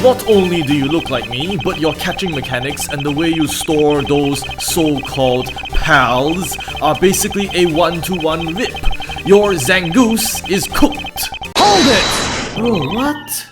Not only do you look like me, but your catching mechanics and the way you store those so-called pals are basically a one-to-one rip. Your Zangoose is cooked. Hold it! Bro, what?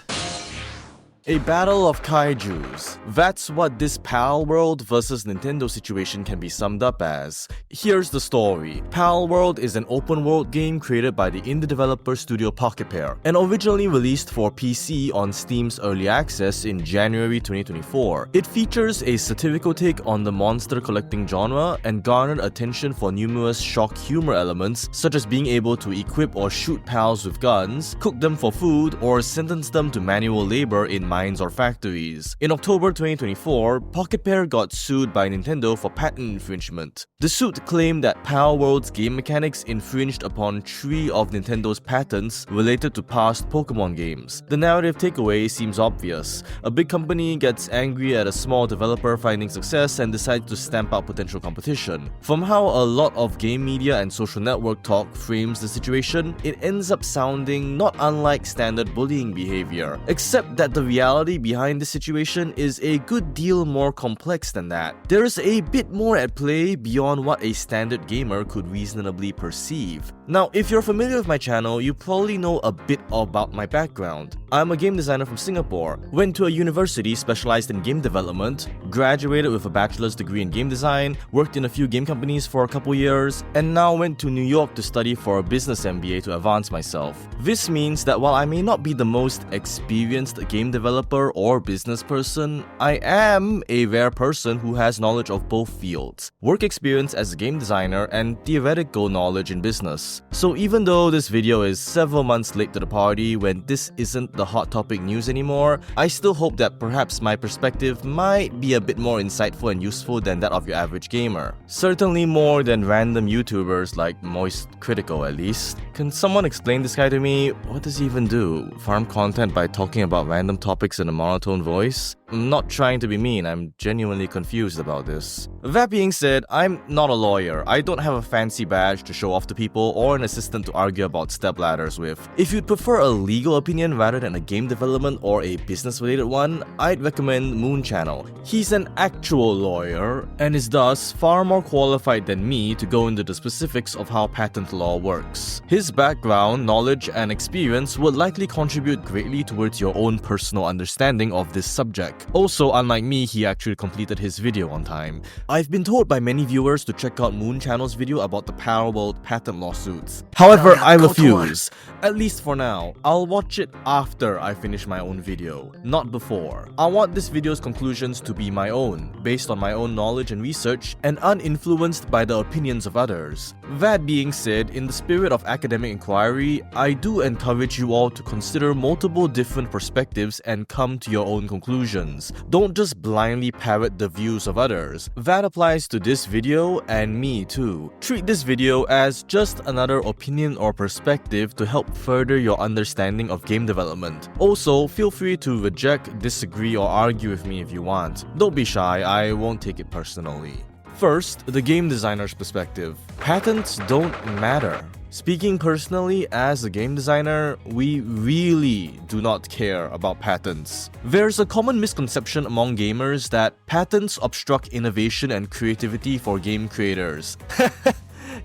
A battle of kaijus. That's what this Palworld vs Nintendo situation can be summed up as. Here's the story. Palworld is an open-world game created by the indie developer studio Pocket and originally released for PC on Steam's Early Access in January 2024. It features a satirical take on the monster collecting genre and garnered attention for numerous shock humor elements such as being able to equip or shoot pals with guns, cook them for food, or sentence them to manual labor in mines or factories. In October 2024, Pocket got sued by Nintendo for patent infringement. The suit claimed that Palworld's game mechanics infringed upon 3 of Nintendo's patents related to past Pokémon games. The narrative takeaway seems obvious. A big company gets angry at a small developer finding success and decides to stamp out potential competition. From how a lot of game media and social network talk frames the situation, it ends up sounding not unlike standard bullying behavior, except that the reality behind the situation is a good deal more complex than that. There's a bit more at play beyond what a standard gamer could reasonably perceive. Now, if you're familiar with my channel, you probably know a bit about my background. I'm a game designer from Singapore, went to a university specialized in game development, graduated with a bachelor's degree in game design, worked in a few game companies for a couple years, and now went to New York to study for a business MBA to advance myself. This means that while I may not be the most experienced game developer or business person, I am a rare person who has knowledge of both fields, work experience as a game designer and theoretical knowledge in business. So even though this video is several months late to the party when this isn't the hot topic news anymore, I still hope that perhaps my perspective might be a bit more insightful and useful than that of your average gamer. Certainly more than random YouTubers like Moist Critical at least. Can someone explain this guy to me? What does he even do? Farm content by talking about random topics in a monotone voice? I'm not trying to be mean, I'm genuinely confused about this. That being said, I'm not a lawyer. I don't have a fancy badge to show off to people or an assistant to argue about stepladders with. If you'd prefer a legal opinion rather than a game development or a business-related one, I'd recommend Moon Channel. He's an actual lawyer and is thus far more qualified than me to go into the specifics of how patent law works. His background, knowledge, and experience would likely contribute greatly towards your own personal understanding of this subject. Also, unlike me, he actually completed his video on time. I've been told by many viewers to check out Moon Channel's video about the Palworld Patent Lawsuits. However, I refuse. At least for now. I'll watch it after I finish my own video, not before. I want this video's conclusions to be my own, based on my own knowledge and research, and uninfluenced by the opinions of others. That being said, in the spirit of academic inquiry, I do encourage you all to consider multiple different perspectives and come to your own conclusions. Don't just blindly parrot the views of others. That applies to this video and me too. Treat this video as just another opinion or perspective to help further your understanding of game development. Also, feel free to reject, disagree, or argue with me if you want. Don't be shy, I won't take it personally. First, the game designer's perspective. Patents don't matter. Speaking personally, as a game designer, we really do not care about patents. There's a common misconception among gamers that patents obstruct innovation and creativity for game creators.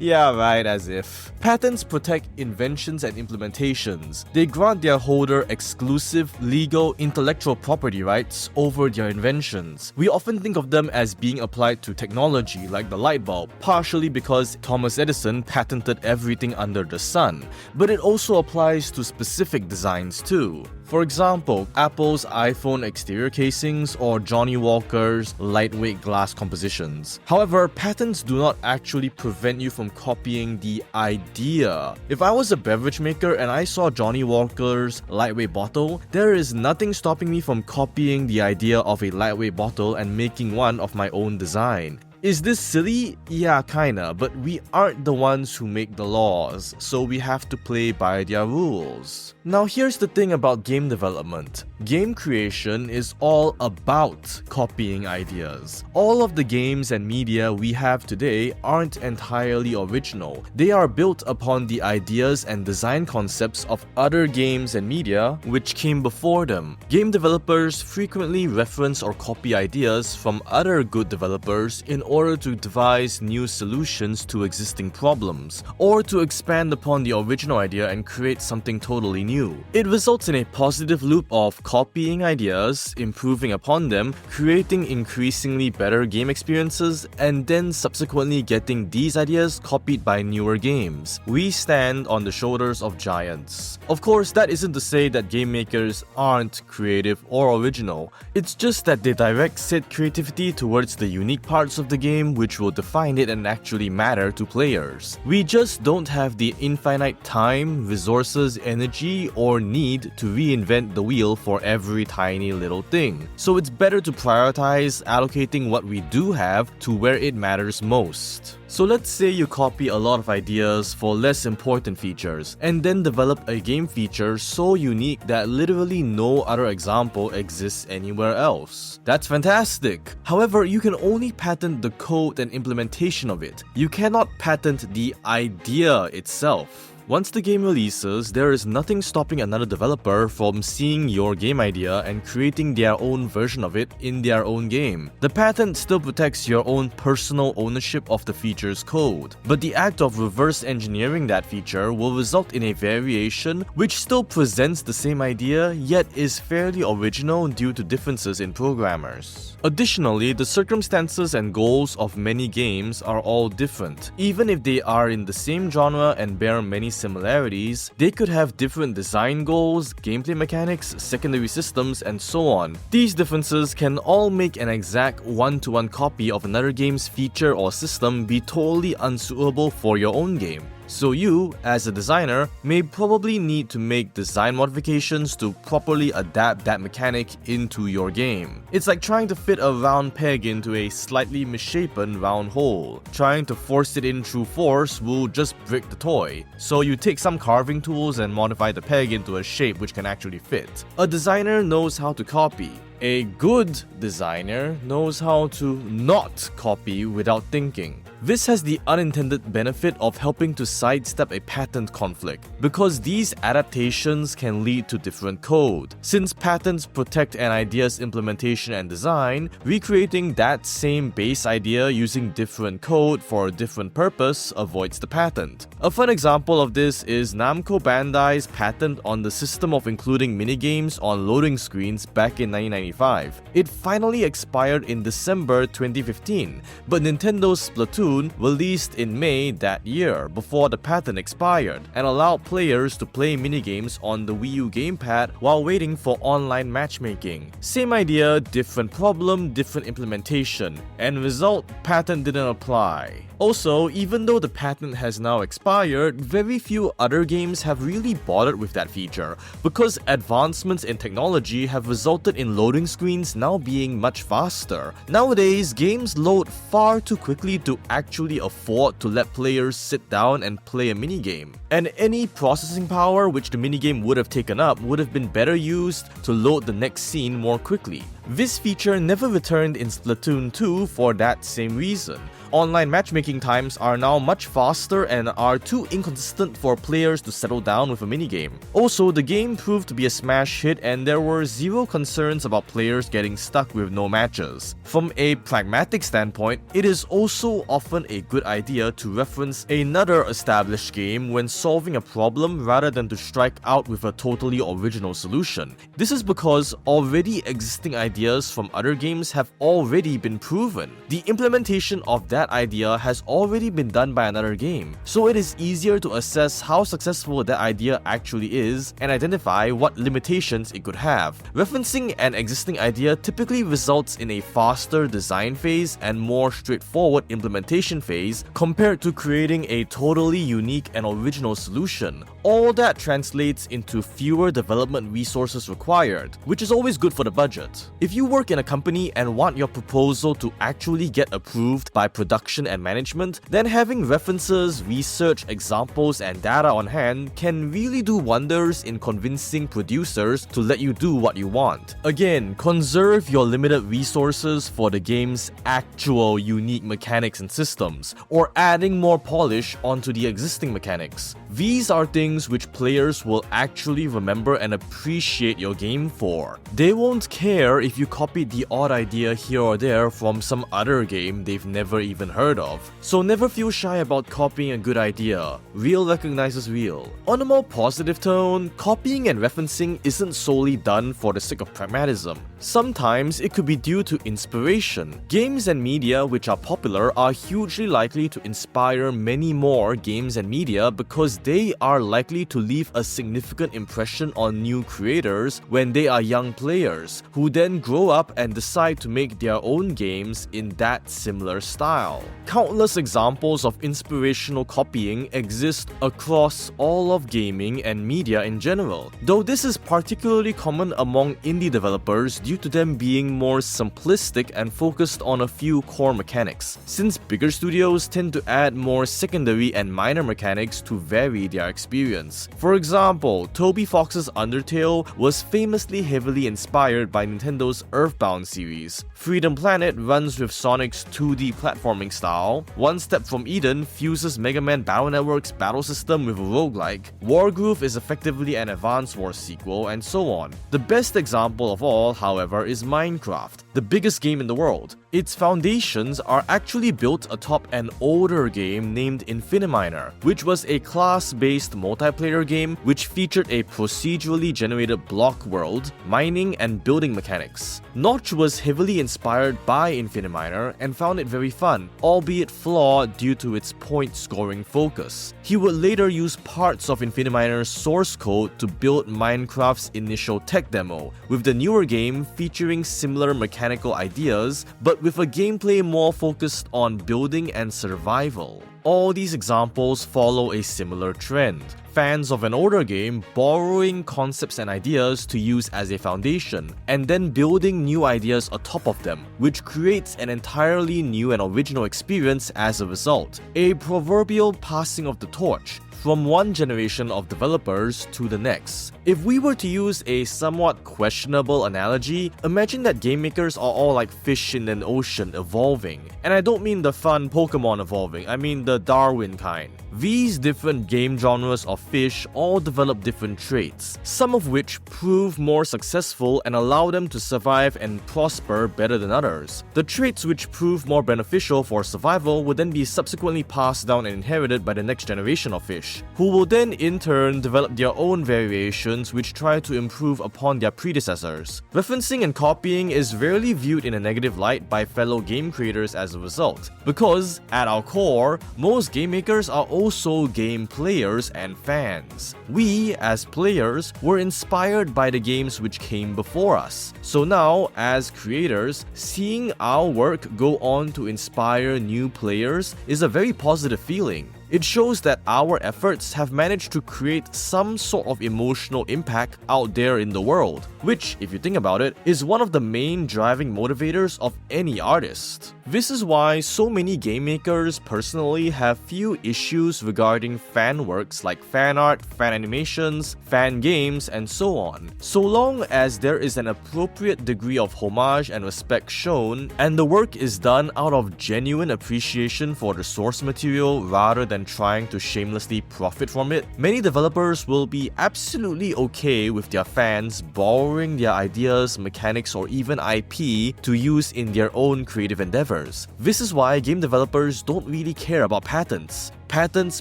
Yeah, right, as if. Patents protect inventions and implementations. They grant their holder exclusive, legal, intellectual property rights over their inventions. We often think of them as being applied to technology like the light bulb, partially because Thomas Edison patented everything under the sun, but it also applies to specific designs too. For example, Apple's iPhone exterior casings or Johnny Walker's lightweight glass compositions. However, patents do not actually prevent you from copying the idea. If I was a beverage maker and I saw Johnny Walker's lightweight bottle, there is nothing stopping me from copying the idea of a lightweight bottle and making one of my own design. Is this silly? Yeah, kinda, but we aren't the ones who make the laws, so we have to play by their rules. Now here's the thing about game development. Game creation is all about copying ideas. All of the games and media we have today aren't entirely original. They are built upon the ideas and design concepts of other games and media which came before them. Game developers frequently reference or copy ideas from other good developers in order to devise new solutions to existing problems, or to expand upon the original idea and create something totally new. It results in a positive loop of copying ideas, improving upon them, creating increasingly better game experiences, and then subsequently getting these ideas copied by newer games. We stand on the shoulders of giants. Of course, that isn't to say that game makers aren't creative or original. It's just that they direct said creativity towards the unique parts of the game which will define it and actually matter to players. We just don't have the infinite time, resources, energy, or need to reinvent the wheel for every tiny little thing. So it's better to prioritize allocating what we do have to where it matters most. So let's say you copy a lot of ideas for less important features, and then develop a game feature so unique that literally no other example exists anywhere else. That's fantastic! However, you can only patent the code and implementation of it. You cannot patent the idea itself. Once the game releases, there is nothing stopping another developer from seeing your game idea and creating their own version of it in their own game. The patent still protects your own personal ownership of the feature's code, but the act of reverse engineering that feature will result in a variation which still presents the same idea yet is fairly original due to differences in programmers. Additionally, the circumstances and goals of many games are all different. Even if they are in the same genre and bear many similarities, they could have different design goals, gameplay mechanics, secondary systems, and so on. These differences can all make an exact one-to-one copy of another game's feature or system be totally unsuitable for your own game. So you, as a designer, may probably need to make design modifications to properly adapt that mechanic into your game. It's like trying to fit a round peg into a slightly misshapen round hole. Trying to force it in through force will just break the toy. So you take some carving tools and modify the peg into a shape which can actually fit. A designer knows how to copy. A good designer knows how to not copy without thinking. This has the unintended benefit of helping to sidestep a patent conflict, because these adaptations can lead to different code. Since patents protect an idea's implementation and design, recreating that same base idea using different code for a different purpose avoids the patent. A fun example of this is Namco Bandai's patent on the system of including minigames on loading screens back in 1995. It finally expired in December 2015, but Nintendo's Splatoon released in May that year before the patent expired and allowed players to play minigames on the Wii U gamepad while waiting for online matchmaking. Same idea, different problem, different implementation. End result, patent didn't apply. Also, even though the patent has now expired, very few other games have really bothered with that feature, because advancements in technology have resulted in loading screens now being much faster. Nowadays, games load far too quickly to actually afford to let players sit down and play a minigame. And any processing power which the minigame would have taken up would have been better used to load the next scene more quickly. This feature never returned in Splatoon 2 for that same reason. Online matchmaking times are now much faster and are too inconsistent for players to settle down with a minigame. Also, the game proved to be a smash hit and there were zero concerns about players getting stuck with no matches. From a pragmatic standpoint, it is also often a good idea to reference another established game when solving a problem rather than to strike out with a totally original solution. This is because already existing ideas from other games have already been proven. The implementation of that that idea has already been done by another game, so it is easier to assess how successful that idea actually is and identify what limitations it could have. Referencing an existing idea typically results in a faster design phase and more straightforward implementation phase compared to creating a totally unique and original solution. All that translates into fewer development resources required, which is always good for the budget. If you work in a company and want your proposal to actually get approved by production and management, then having references, research, examples, and data on hand can really do wonders in convincing producers to let you do what you want. Again, conserve your limited resources for the game's actual unique mechanics and systems, or adding more polish onto the existing mechanics. These are things which players will actually remember and appreciate your game for. They won't care if you copied the odd idea here or there from some other game they've never even heard of. So never feel shy about copying a good idea. Real recognizes real. On a more positive tone, copying and referencing isn't solely done for the sake of pragmatism. Sometimes it could be due to inspiration. Games and media which are popular are hugely likely to inspire many more games and media because they are likely to leave a significant impression on new creators when they are young players, who then grow up and decide to make their own games in that similar style. Countless examples of inspirational copying exist across all of gaming and media in general, though this is particularly common among indie developers due to them being more simplistic and focused on a few core mechanics, since bigger studios tend to add more secondary and minor mechanics to vary their experience. For example, Toby Fox's Undertale was famously heavily inspired by Nintendo's Earthbound series. Freedom Planet runs with Sonic's 2D platforming style. One Step from Eden fuses Mega Man Battle Network's battle system with a roguelike. Wargroove is effectively an Advance Wars sequel, and so on. The best example of all, however, is Minecraft, the biggest game in the world. Its foundations are actually built atop an older game named Infiniminer, which was a class-based multiplayer game which featured a procedurally generated block world, mining, and building mechanics. Notch was heavily inspired by Infiniminer and found it very fun, albeit flawed due to its point-scoring focus. He would later use parts of Infiniminer's source code to build Minecraft's initial tech demo, with the newer game featuring similar mechanical ideas, but with a gameplay more focused on building and survival. All these examples follow a similar trend. Fans of an older game borrowing concepts and ideas to use as a foundation, and then building new ideas atop of them, which creates an entirely new and original experience as a result. A proverbial passing of the torch from one generation of developers to the next. If we were to use a somewhat questionable analogy, imagine that game makers are all like fish in an ocean evolving. And I don't mean the fun Pokémon evolving, I mean the Darwin kind. These different game genres of fish all develop different traits, some of which prove more successful and allow them to survive and prosper better than others. The traits which prove more beneficial for survival will then be subsequently passed down and inherited by the next generation of fish, who will then in turn develop their own variations which try to improve upon their predecessors. Referencing and copying is rarely viewed in a negative light by fellow game creators as a result, because at our core, most game makers are also game players and fans. We, as players, were inspired by the games which came before us. So now, as creators, seeing our work go on to inspire new players is a very positive feeling. It shows that our efforts have managed to create some sort of emotional impact out there in the world, which, if you think about it, is one of the main driving motivators of any artist. This is why so many game makers personally have few issues regarding fan works like fan art, fan animations, fan games, and so on, so long as there is an appropriate degree of homage and respect shown, and the work is done out of genuine appreciation for the source material rather than trying to shamelessly profit from it. Many developers will be absolutely okay with their fans borrowing their ideas, mechanics, or even IP to use in their own creative endeavors. This is why game developers don't really care about patents. Patents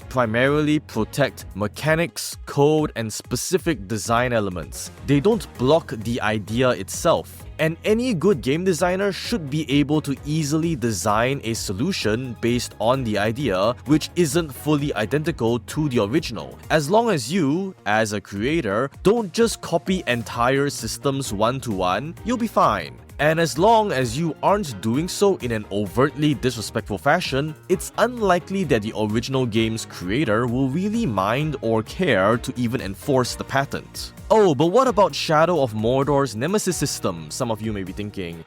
primarily protect mechanics, code, and specific design elements. They don't block the idea itself. And any good game designer should be able to easily design a solution based on the idea which isn't fully identical to the original. As long as you, as a creator, don't just copy entire systems one-to-one, you'll be fine. And as long as you aren't doing so in an overtly disrespectful fashion, it's unlikely that the original game's creator will really mind or care to even enforce the patent. Oh, but what about Shadow of Mordor's Nemesis system? Some of you may be thinking.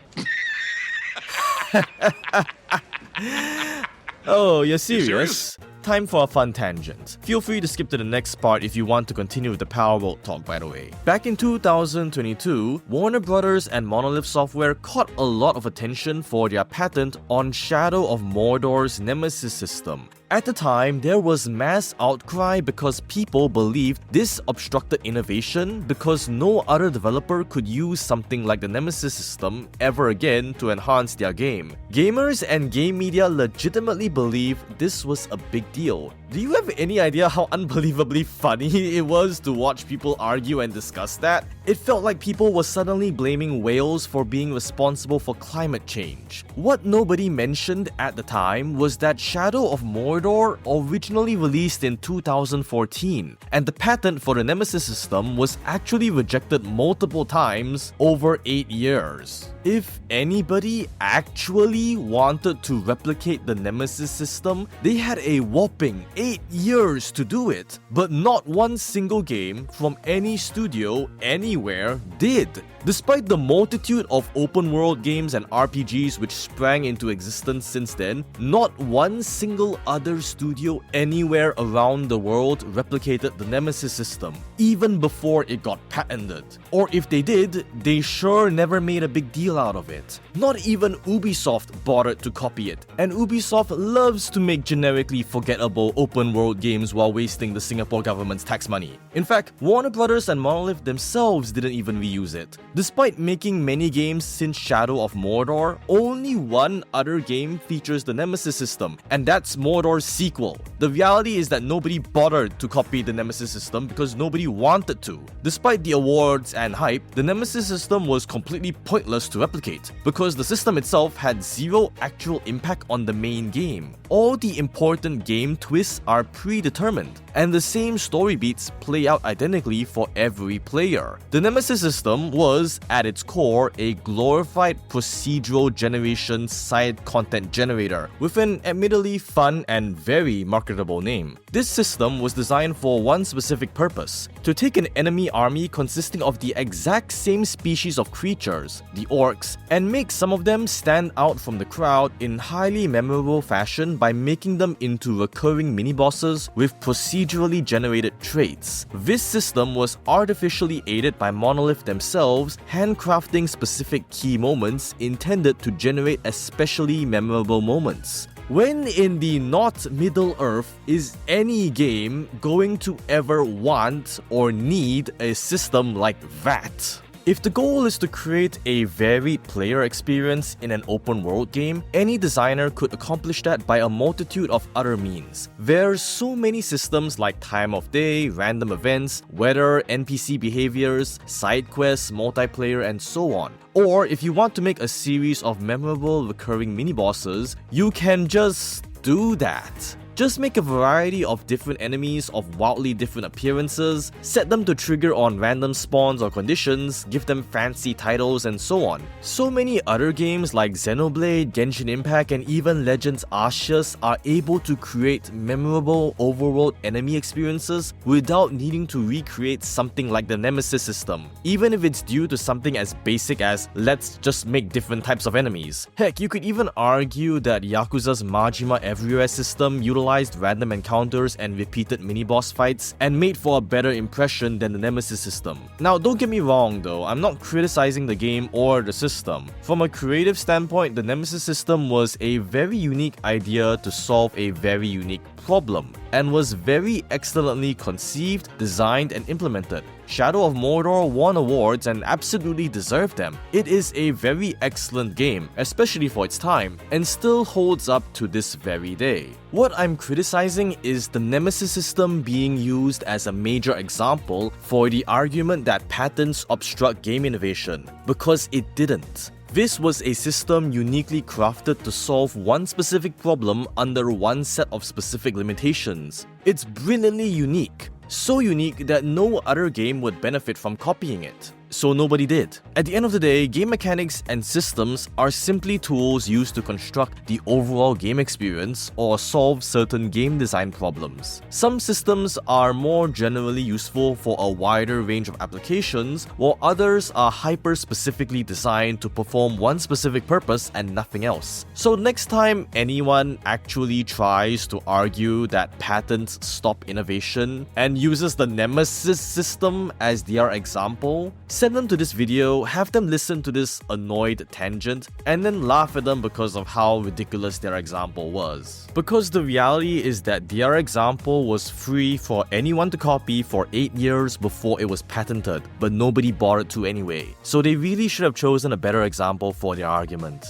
Oh, you're serious? Time for a fun tangent. Feel free to skip to the next part if you want to continue with the Palworld talk, by the way. Back in 2022, Warner Brothers and Monolith Software caught a lot of attention for their patent on Shadow of Mordor's Nemesis system. At the time, there was mass outcry because people believed this obstructed innovation because no other developer could use something like the Nemesis system ever again to enhance their game. Gamers and game media legitimately believe this was a big deal. Do you have any idea how unbelievably funny it was to watch people argue and discuss that? It felt like people were suddenly blaming whales for being responsible for climate change. What nobody mentioned at the time was that Shadow of Mordor originally released in 2014, and the patent for the Nemesis system was actually rejected multiple times over 8 years. If anybody actually wanted to replicate the Nemesis system, they had a whopping 8 years to do it, but not one single game from any studio anywhere did. Despite the multitude of open world games and RPGs which sprang into existence since then, not one single other studio anywhere around the world replicated the Nemesis system, even before it got patented. Or if they did, they sure never made a big deal out of it. Not even Ubisoft bothered to copy it, and Ubisoft loves to make generically forgettable open world games while wasting the Singapore government's tax money. In fact, Warner Brothers and Monolith themselves didn't even reuse it. Despite making many games since Shadow of Mordor, only one other game features the Nemesis system, and that's Mordor's sequel. The reality is that nobody bothered to copy the Nemesis system because nobody wanted to. Despite the awards and hype, the Nemesis system was completely pointless to replicate because the system itself had zero actual impact on the main game. All the important game twists are predetermined, and the same story beats play out identically for every player. The Nemesis system was, at its core, a glorified procedural generation side content generator with an admittedly fun and very marketable name. This system was designed for one specific purpose: to take an enemy army consisting of the exact same species of creatures, the orcs, and make some of them stand out from the crowd in highly memorable fashion by making them into recurring mini-bosses with procedurally generated traits. This system was artificially aided by Monolith themselves, handcrafting specific key moments intended to generate especially memorable moments. When in the not Middle-earth is any game going to ever want or need a system like that? If the goal is to create a varied player experience in an open world game, any designer could accomplish that by a multitude of other means. There's so many systems like time of day, random events, weather, NPC behaviors, side quests, multiplayer, and so on. Or if you want to make a series of memorable recurring mini-bosses, you can just do that. Just make a variety of different enemies of wildly different appearances, set them to trigger on random spawns or conditions, give them fancy titles, and so on. So many other games like Xenoblade, Genshin Impact, and even Legends Arceus are able to create memorable overworld enemy experiences without needing to recreate something like the Nemesis system, even if it's due to something as basic as let's just make different types of enemies. Heck, you could even argue that Yakuza's Majima Everywhere system utilized random encounters and repeated mini-boss fights and made for a better impression than the Nemesis system. Now, don't get me wrong though, I'm not criticizing the game or the system. From a creative standpoint, the Nemesis system was a very unique idea to solve a very unique problem, and was very excellently conceived, designed, and implemented. Shadow of Mordor won awards and absolutely deserved them. It is a very excellent game, especially for its time, and still holds up to this very day. What I'm criticizing is the Nemesis system being used as a major example for the argument that patents obstruct game innovation, because it didn't. This was a system uniquely crafted to solve one specific problem under one set of specific limitations. It's brilliantly unique. So unique that no other game would benefit from copying it. So nobody did. At the end of the day, game mechanics and systems are simply tools used to construct the overall game experience or solve certain game design problems. Some systems are more generally useful for a wider range of applications, while others are hyper-specifically designed to perform one specific purpose and nothing else. So next time anyone actually tries to argue that patents stop innovation and uses the Nemesis system as their example, send them to this video, have them listen to this annoyed tangent, and then laugh at them because of how ridiculous their example was. Because the reality is that their example was free for anyone to copy for 8 years before it was patented, but nobody bothered to anyway. So they really should have chosen a better example for their argument.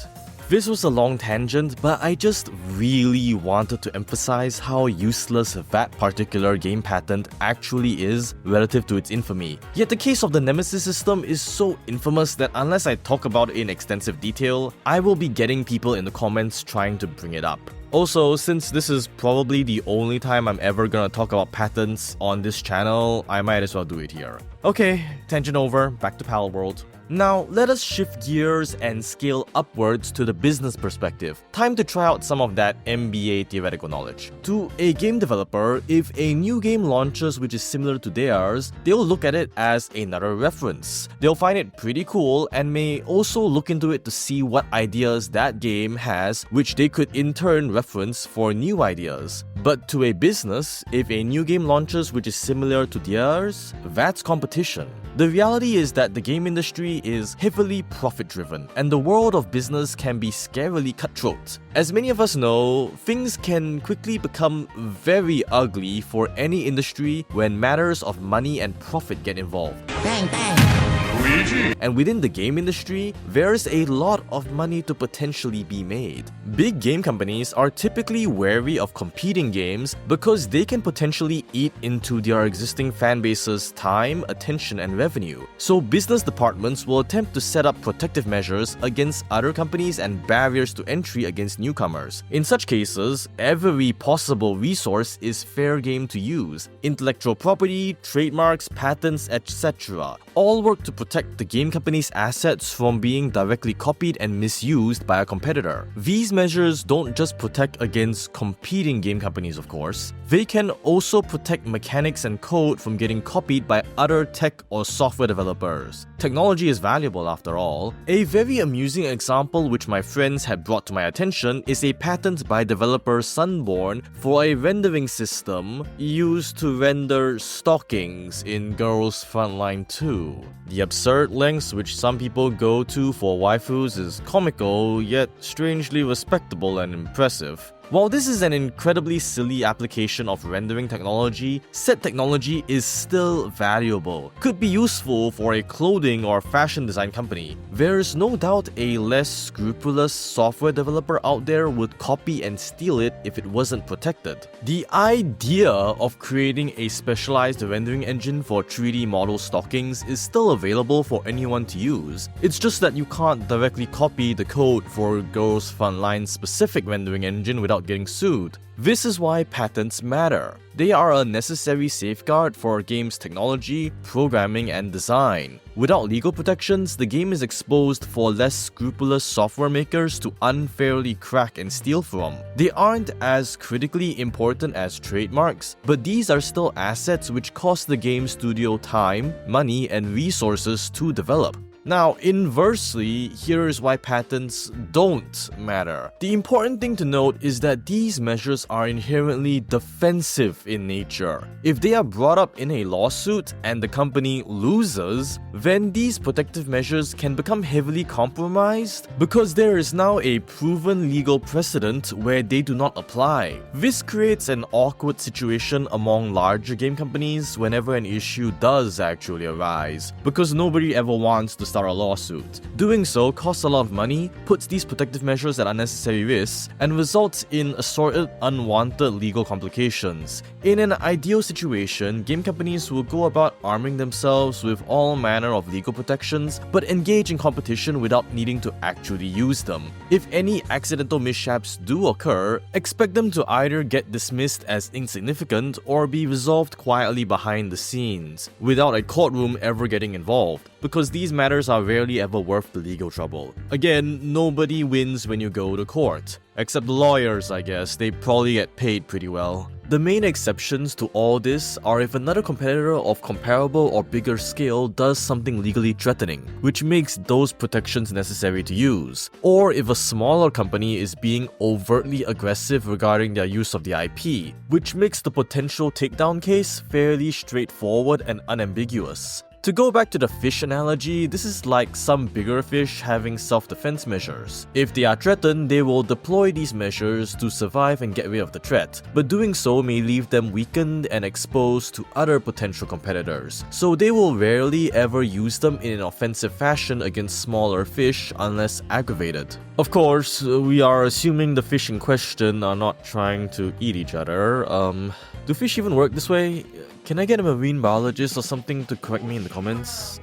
This was a long tangent, but I just really wanted to emphasize how useless that particular game patent actually is relative to its infamy. Yet the case of the Nemesis system is so infamous that unless I talk about it in extensive detail, I will be getting people in the comments trying to bring it up. Also, since this is probably the only time I'm ever gonna talk about patents on this channel, I might as well do it here. Okay, tangent over, back to Palworld. Now, let us shift gears and scale upwards to the business perspective. Time to try out some of that MBA theoretical knowledge. To a game developer, if a new game launches which is similar to theirs, they'll look at it as another reference. They'll find it pretty cool and may also look into it to see what ideas that game has, which they could in turn reference for new ideas. But to a business, if a new game launches which is similar to theirs, that's competition. The reality is that the game industry is heavily profit-driven, and the world of business can be scarily cutthroat. As many of us know, things can quickly become very ugly for any industry when matters of money and profit get involved. Bang, bang. And within the game industry, there's a lot of money to potentially be made. Big game companies are typically wary of competing games because they can potentially eat into their existing fan base's time, attention, and revenue. So business departments will attempt to set up protective measures against other companies and barriers to entry against newcomers. In such cases, every possible resource is fair game to use. Intellectual property, trademarks, patents, etc. all work to protect the game company's assets from being directly copied and misused by a competitor. These measures don't just protect against competing game companies, of course. They can also protect mechanics and code from getting copied by other tech or software developers. Technology is valuable after all. A very amusing example which my friends had brought to my attention is a patent by developer Sunborn for a rendering system used to render stockings in Girls Frontline 2. The absurd lengths which some people go to for waifus is comical, yet strangely respectable and impressive. While this is an incredibly silly application of rendering technology, said technology is still valuable, could be useful for a clothing or fashion design company. There's no doubt a less scrupulous software developer out there would copy and steal it if it wasn't protected. The idea of creating a specialized rendering engine for 3D model stockings is still available for anyone to use. It's just that you can't directly copy the code for Girls Frontline's specific rendering engine without getting sued. This is why patents matter. They are a necessary safeguard for a game's technology, programming, and design. Without legal protections, the game is exposed for less scrupulous software makers to unfairly crack and steal from. They aren't as critically important as trademarks, but these are still assets which cost the game studio time, money, and resources to develop. Now, inversely, here's why patents don't matter. The important thing to note is that these measures are inherently defensive in nature. If they are brought up in a lawsuit and the company loses, then these protective measures can become heavily compromised because there is now a proven legal precedent where they do not apply. This creates an awkward situation among larger game companies whenever an issue does actually arise, because nobody ever wants to start a lawsuit. Doing so costs a lot of money, puts these protective measures at unnecessary risks, and results in assorted unwanted legal complications. In an ideal situation, game companies will go about arming themselves with all manner of legal protections, but engage in competition without needing to actually use them. If any accidental mishaps do occur, expect them to either get dismissed as insignificant or be resolved quietly behind the scenes, without a courtroom ever getting involved, because these matters are rarely ever worth the legal trouble. Again, nobody wins when you go to court. Except the lawyers, I guess. They probably get paid pretty well. The main exceptions to all this are if another competitor of comparable or bigger scale does something legally threatening, which makes those protections necessary to use, or if a smaller company is being overtly aggressive regarding their use of the IP, which makes the potential takedown case fairly straightforward and unambiguous. To go back to the fish analogy, this is like some bigger fish having self-defense measures. If they are threatened, they will deploy these measures to survive and get rid of the threat, but doing so may leave them weakened and exposed to other potential competitors, so they will rarely ever use them in an offensive fashion against smaller fish unless aggravated. Of course, we are assuming the fish in question are not trying to eat each other. Do fish even work this way? Can I get a marine biologist or something to correct me in the comments?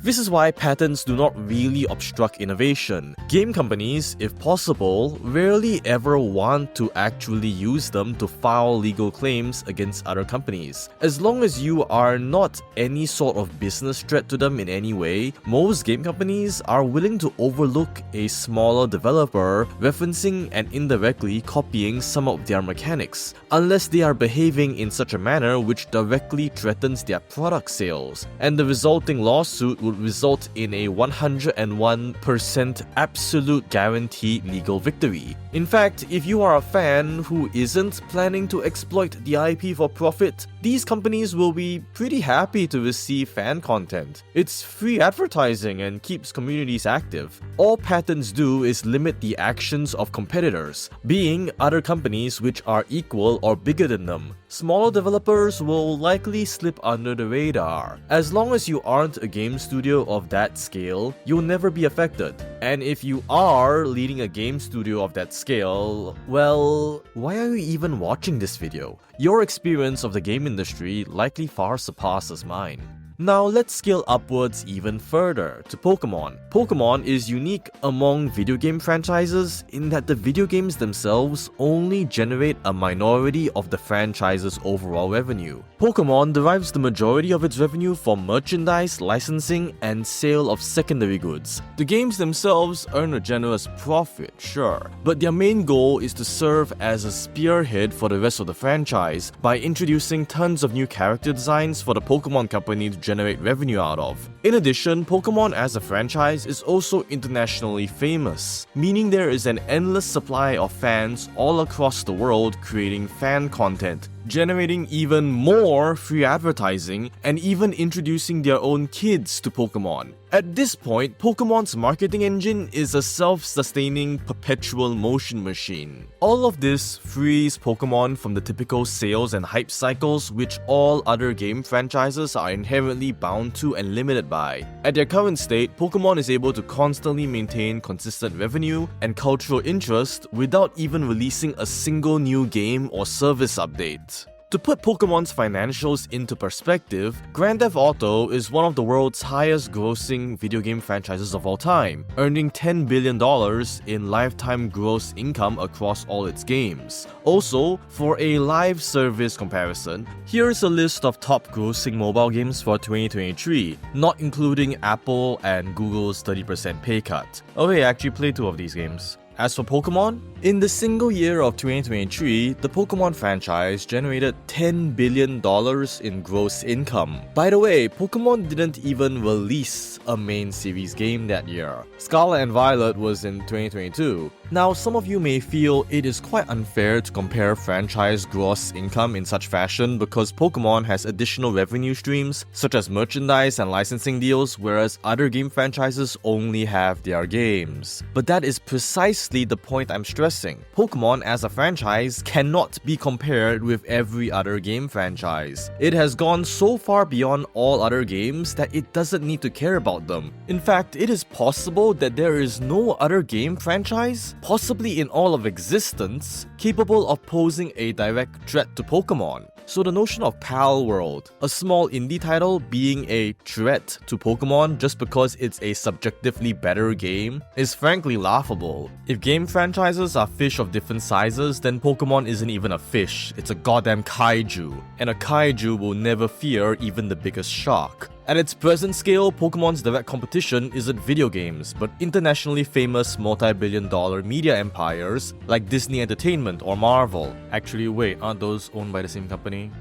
This is why patents do not really obstruct innovation. Game companies, if possible, rarely ever want to actually use them to file legal claims against other companies. As long as you are not any sort of business threat to them in any way, most game companies are willing to overlook a smaller developer referencing and indirectly copying some of their mechanics, unless they are behaving in such a manner which directly threatens their product sales, and the resulting lawsuit would result in a 101% absolute guaranteed legal victory. In fact, if you are a fan who isn't planning to exploit the IP for profit, these companies will be pretty happy to receive fan content. It's free advertising and keeps communities active. All patents do is limit the actions of competitors, being other companies which are equal or bigger than them. Smaller developers will likely slip under the radar. As long as you aren't a game studio of that scale, you'll never be affected. And if you are leading a game studio of that scale, well, why are you even watching this video? Your experience of the game industry likely far surpasses mine. Now let's scale upwards even further to Pokémon. Pokémon is unique among video game franchises in that the video games themselves only generate a minority of the franchise's overall revenue. Pokémon derives the majority of its revenue from merchandise, licensing, and sale of secondary goods. The games themselves earn a generous profit, sure, but their main goal is to serve as a spearhead for the rest of the franchise by introducing tons of new character designs for the Pokémon company to generate revenue out of. In addition, Pokémon as a franchise is also internationally famous, meaning there is an endless supply of fans all across the world creating fan content, generating even more free advertising, and even introducing their own kids to Pokémon. At this point, Pokémon's marketing engine is a self-sustaining perpetual motion machine. All of this frees Pokémon from the typical sales and hype cycles which all other game franchises are inherently bound to and limited by. At their current state, Pokémon is able to constantly maintain consistent revenue and cultural interest without even releasing a single new game or service update. To put Pokémon's financials into perspective, Grand Theft Auto is one of the world's highest grossing video game franchises of all time, earning $10 billion in lifetime gross income across all its games. Also, for a live service comparison, here's a list of top grossing mobile games for 2023, not including Apple and Google's 30% pay cut. Oh hey, I actually played two of these games. As for Pokémon, in the single year of 2023, the Pokémon franchise generated $10 billion in gross income. By the way, Pokémon didn't even release a main series game that year. Scarlet and Violet was in 2022. Now, some of you may feel it is quite unfair to compare franchise gross income in such fashion because Pokémon has additional revenue streams such as merchandise and licensing deals, whereas other game franchises only have their games. But that is precisely the point I'm stressing. Pokémon as a franchise cannot be compared with every other game franchise. It has gone so far beyond all other games that it doesn't need to care about them. In fact, it is possible that there is no other game franchise, possibly in all of existence, capable of posing a direct threat to Pokémon. So the notion of Palworld, a small indie title being a threat to Pokémon just because it's a subjectively better game, is frankly laughable. If game franchises are fish of different sizes, then Pokémon isn't even a fish, it's a goddamn kaiju. And a kaiju will never fear even the biggest shark. At its present scale, Pokémon's direct competition isn't video games, but internationally famous multi-billion-dollar media empires like Disney Entertainment or Marvel. Actually, wait, aren't those owned by the same company?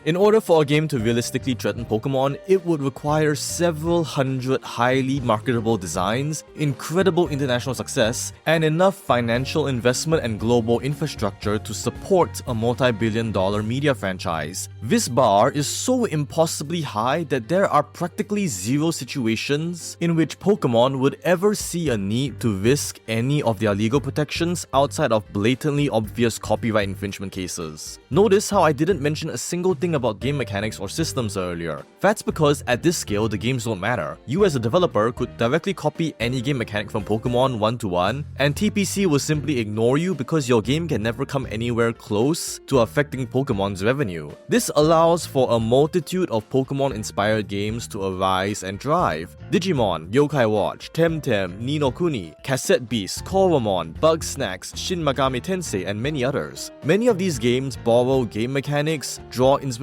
In order for a game to realistically threaten Pokémon, it would require several hundred highly marketable designs, incredible international success, and enough financial investment and global infrastructure to support a multi-billion-dollar media franchise. This bar is so impossibly high that there are practically zero situations in which Pokémon would ever see a need to risk any of their legal protections outside of blatantly obvious copyright infringement cases. Notice how I didn't mention a single thing about game mechanics or systems earlier. That's because at this scale, the games don't matter. You as a developer could directly copy any game mechanic from Pokémon one-to-one, and TPC will simply ignore you because your game can never come anywhere close to affecting Pokémon's revenue. This allows for a multitude of Pokémon-inspired games to arise and thrive. Digimon, Yokai Watch, Temtem, Ni no Kuni, Cassette Beast, Koromon, Bugsnax, Shin Megami Tensei, and many others. Many of these games borrow game mechanics, draw inspiration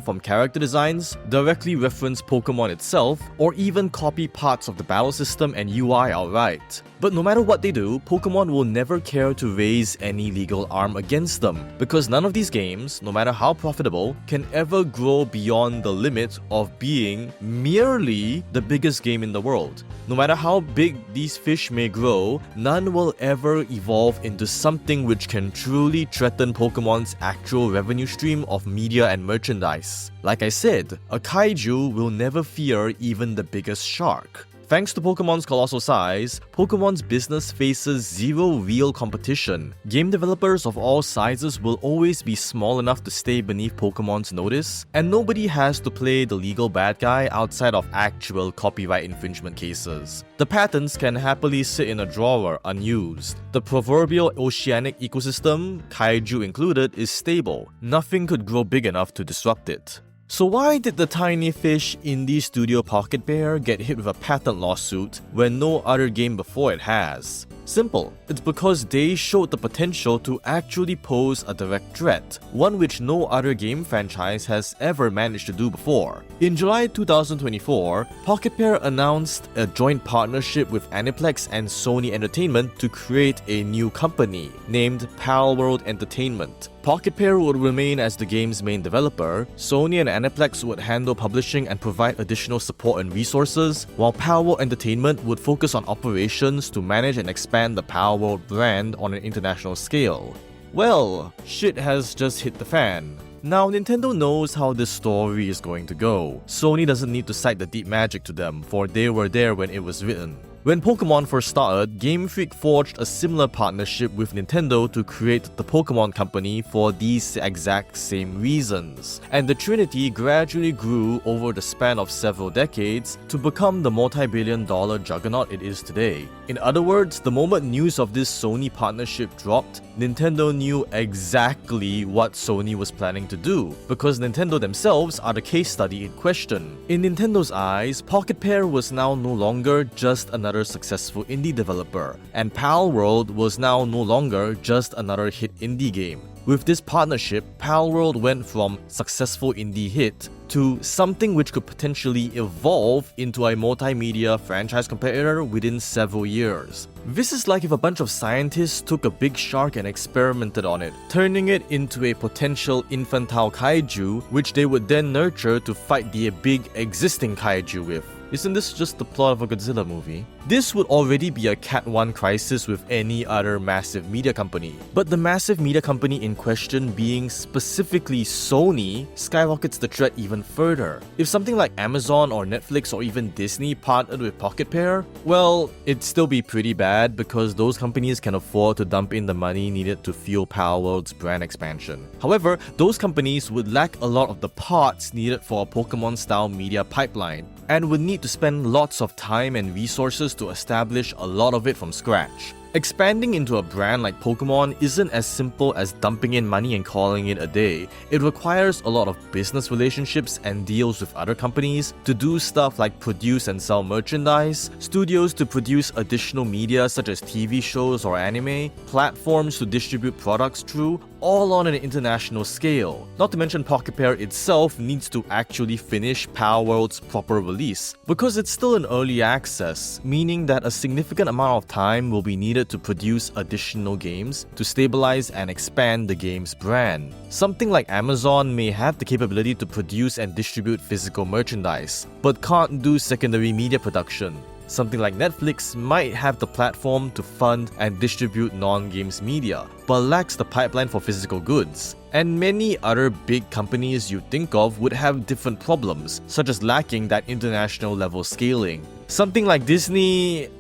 from character designs, directly reference Pokémon itself, or even copy parts of the battle system and UI outright. But no matter what they do, Pokémon will never care to raise any legal arm against them, because none of these games, no matter how profitable, can ever grow beyond the limit of being merely the biggest game in the world. No matter how big these fish may grow, none will ever evolve into something which can truly threaten Pokémon's actual revenue stream of media and merchandise. Like I said, a kaiju will never fear even the biggest shark. Thanks to Pokémon's colossal size, Pokémon's business faces zero real competition. Game developers of all sizes will always be small enough to stay beneath Pokémon's notice, and nobody has to play the legal bad guy outside of actual copyright infringement cases. The patents can happily sit in a drawer unused. The proverbial oceanic ecosystem, kaiju included, is stable. Nothing could grow big enough to disrupt it. So why did the tiny fish indie studio Pocket Bear get hit with a patent lawsuit when no other game before it has? Simple, it's because they showed the potential to actually pose a direct threat, one which no other game franchise has ever managed to do before. In July 2024, Pocket Bear announced a joint partnership with Aniplex and Sony Entertainment to create a new company named Palworld Entertainment. Pocket Bear would remain as the game's main developer, Sony and Aniplex would handle publishing and provide additional support and resources, while Palworld Entertainment would focus on operations to manage and expand the Palworld brand on an international scale. Well, shit has just hit the fan. Now, Nintendo knows how this story is going to go. Sony doesn't need to cite the deep magic to them, for they were there when it was written. When Pokémon first started, Game Freak forged a similar partnership with Nintendo to create the Pokémon Company for these exact same reasons. And the trinity gradually grew over the span of several decades to become the multi-billion-dollar juggernaut it is today. In other words, the moment news of this Sony partnership dropped, Nintendo knew exactly what Sony was planning to do, because Nintendo themselves are the case study in question. In Nintendo's eyes, Pocket Pair was now no longer just another successful indie developer, and Palworld was now no longer just another hit indie game. With this partnership, Palworld went from successful indie hit to something which could potentially evolve into a multimedia franchise competitor within several years. This is like if a bunch of scientists took a big shark and experimented on it, turning it into a potential infantile kaiju, which they would then nurture to fight the big existing kaiju with. Isn't this just the plot of a Godzilla movie? This would already be a Cat 1 crisis with any other massive media company. But the massive media company in question being specifically Sony skyrockets the threat even further. If something like Amazon or Netflix or even Disney partnered with Pocket Pair, well, it'd still be pretty bad because those companies can afford to dump in the money needed to fuel Palworld's brand expansion. However, those companies would lack a lot of the parts needed for a Pokemon-style media pipeline, and would need to spend lots of time and resources to establish a lot of it from scratch. Expanding into a brand like Pokemon isn't as simple as dumping in money and calling it a day. It requires a lot of business relationships and deals with other companies to do stuff like produce and sell merchandise, studios to produce additional media such as TV shows or anime, platforms to distribute products through, all on an international scale. Not to mention Pocket Pair itself needs to actually finish Palworld's proper release, because it's still in early access, meaning that a significant amount of time will be needed to produce additional games to stabilize and expand the game's brand. Something like Amazon may have the capability to produce and distribute physical merchandise, but can't do secondary media production. Something like Netflix might have the platform to fund and distribute non-games media, but lacks the pipeline for physical goods. And many other big companies you think of would have different problems, such as lacking that international level scaling. Something like Disney...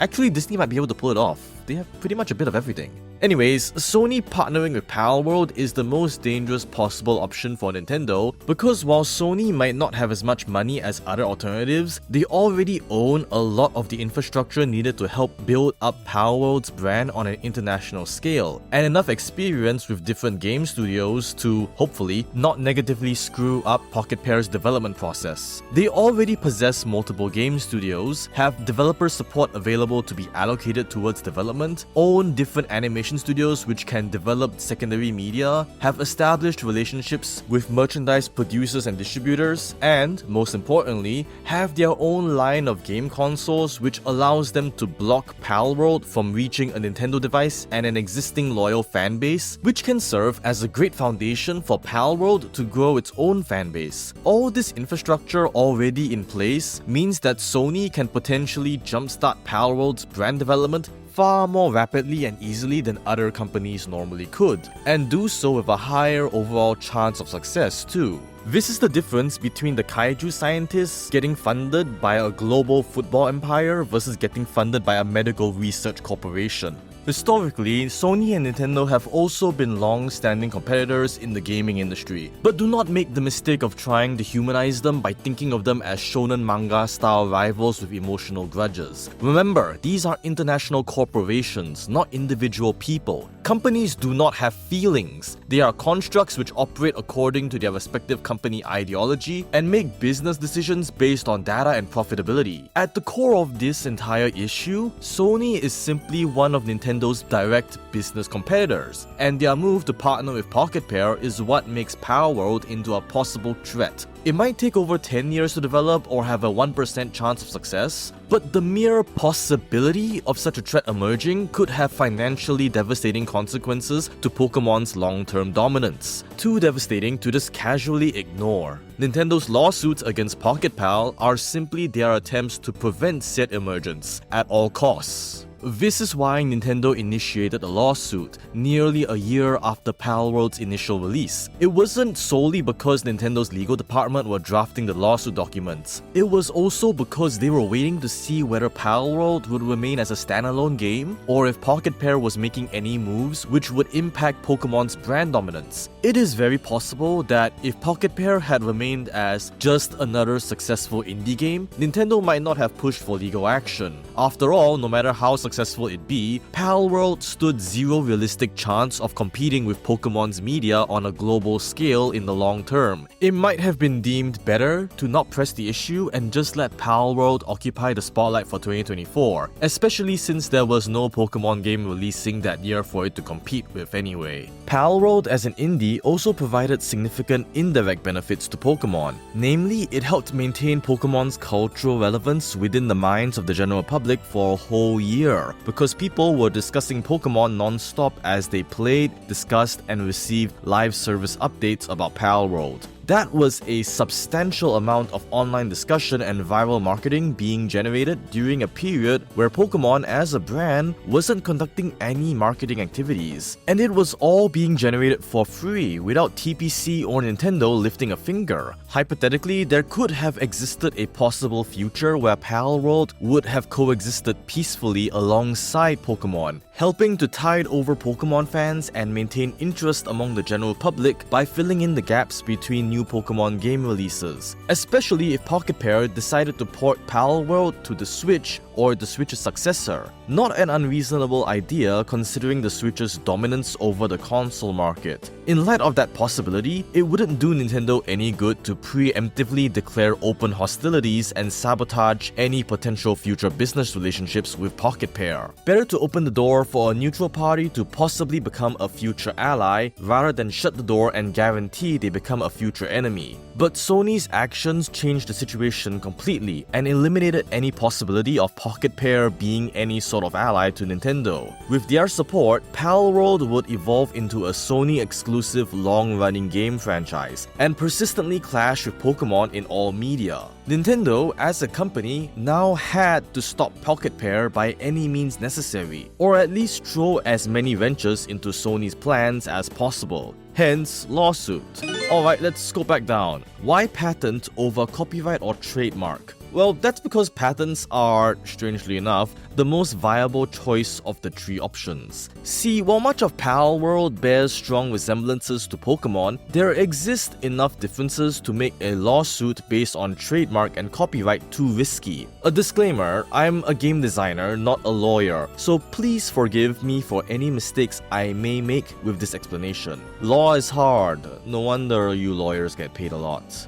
Actually, Disney might be able to pull it off. They have pretty much a bit of everything. Anyways, Sony partnering with Palworld is the most dangerous possible option for Nintendo, because while Sony might not have as much money as other alternatives, they already own a lot of the infrastructure needed to help build up Palworld's brand on an international scale, and enough experience with different game studios to, hopefully, not negatively screw up Pocket Pair's development process. They already possess multiple game studios, have developer support available to be allocated towards development, own different animation studios which can develop secondary media, have established relationships with merchandise producers and distributors, and, most importantly, have their own line of game consoles which allows them to block Palworld from reaching a Nintendo device and an existing loyal fanbase, which can serve as a great foundation for Palworld to grow its own fanbase. All this infrastructure already in place means that Sony can potentially jumpstart Palworld's brand development far more rapidly and easily than other companies normally could, and do so with a higher overall chance of success too. This is the difference between the kaiju scientists getting funded by a global football empire versus getting funded by a medical research corporation. Historically, Sony and Nintendo have also been long-standing competitors in the gaming industry, but do not make the mistake of trying to humanize them by thinking of them as shonen manga-style rivals with emotional grudges. Remember, these are international corporations, not individual people. Companies do not have feelings. They are constructs which operate according to their respective company ideology and make business decisions based on data and profitability. At the core of this entire issue, Sony is simply one of Nintendo's direct business competitors, and their move to partner with Pocket Pair is what makes Palworld into a possible threat. It might take over 10 years to develop or have a 1% chance of success, but the mere possibility of such a threat emerging could have financially devastating consequences to Pokemon's long-term dominance. Too devastating to just casually ignore. Nintendo's lawsuits against Pocket Pal are simply their attempts to prevent said emergence at all costs. This is why Nintendo initiated a lawsuit nearly a year after Palworld's initial release. It wasn't solely because Nintendo's legal department were drafting the lawsuit documents. It was also because they were waiting to see whether Palworld would remain as a standalone game or if Pocket Pair was making any moves which would impact Pokemon's brand dominance. It is very possible that if Pocket Pair had remained as just another successful indie game, Nintendo might not have pushed for legal action. After all, no matter how successful it be, Palworld stood zero realistic chance of competing with Pokemon's media on a global scale in the long term. It might have been deemed better to not press the issue and just let Palworld occupy the spotlight for 2024, especially since there was no Pokemon game releasing that year for it to compete with anyway. Palworld as an indie also provided significant indirect benefits to Pokémon. Namely, it helped maintain Pokémon's cultural relevance within the minds of the general public for a whole year, because people were discussing Pokémon non-stop as they played, discussed, and received live service updates about Palworld. That was a substantial amount of online discussion and viral marketing being generated during a period where Pokémon as a brand wasn't conducting any marketing activities. And it was all being generated for free without TPC or Nintendo lifting a finger. Hypothetically, there could have existed a possible future where Palworld would have coexisted peacefully alongside Pokémon, helping to tide over Pokémon fans and maintain interest among the general public by filling in the gaps between new Pokémon game releases, especially if Pocket Pair decided to port Palworld to the Switch or the Switch's successor. Not an unreasonable idea considering the Switch's dominance over the console market. In light of that possibility, it wouldn't do Nintendo any good to preemptively declare open hostilities and sabotage any potential future business relationships with Pocket Pair. Better to open the door for a neutral party to possibly become a future ally rather than shut the door and guarantee they become a future enemy. But Sony's actions changed the situation completely and eliminated any possibility of Pocket Pair being any sort of ally to Nintendo. With their support, Palworld would evolve into a Sony-exclusive long-running game franchise and persistently clash with Pokémon in all media. Nintendo, as a company, now had to stop Pocket Pair by any means necessary, or at least throw as many wrenches into Sony's plans as possible. Hence, lawsuit. Alright, let's go back down. Why patent over copyright or trademark? Well, that's because patents are, strangely enough, the most viable choice of the three options. See, while much of Palworld bears strong resemblances to Pokémon, there exist enough differences to make a lawsuit based on trademark and copyright too risky. A disclaimer, I'm a game designer, not a lawyer, so please forgive me for any mistakes I may make with this explanation. Law is hard, no wonder you lawyers get paid a lot.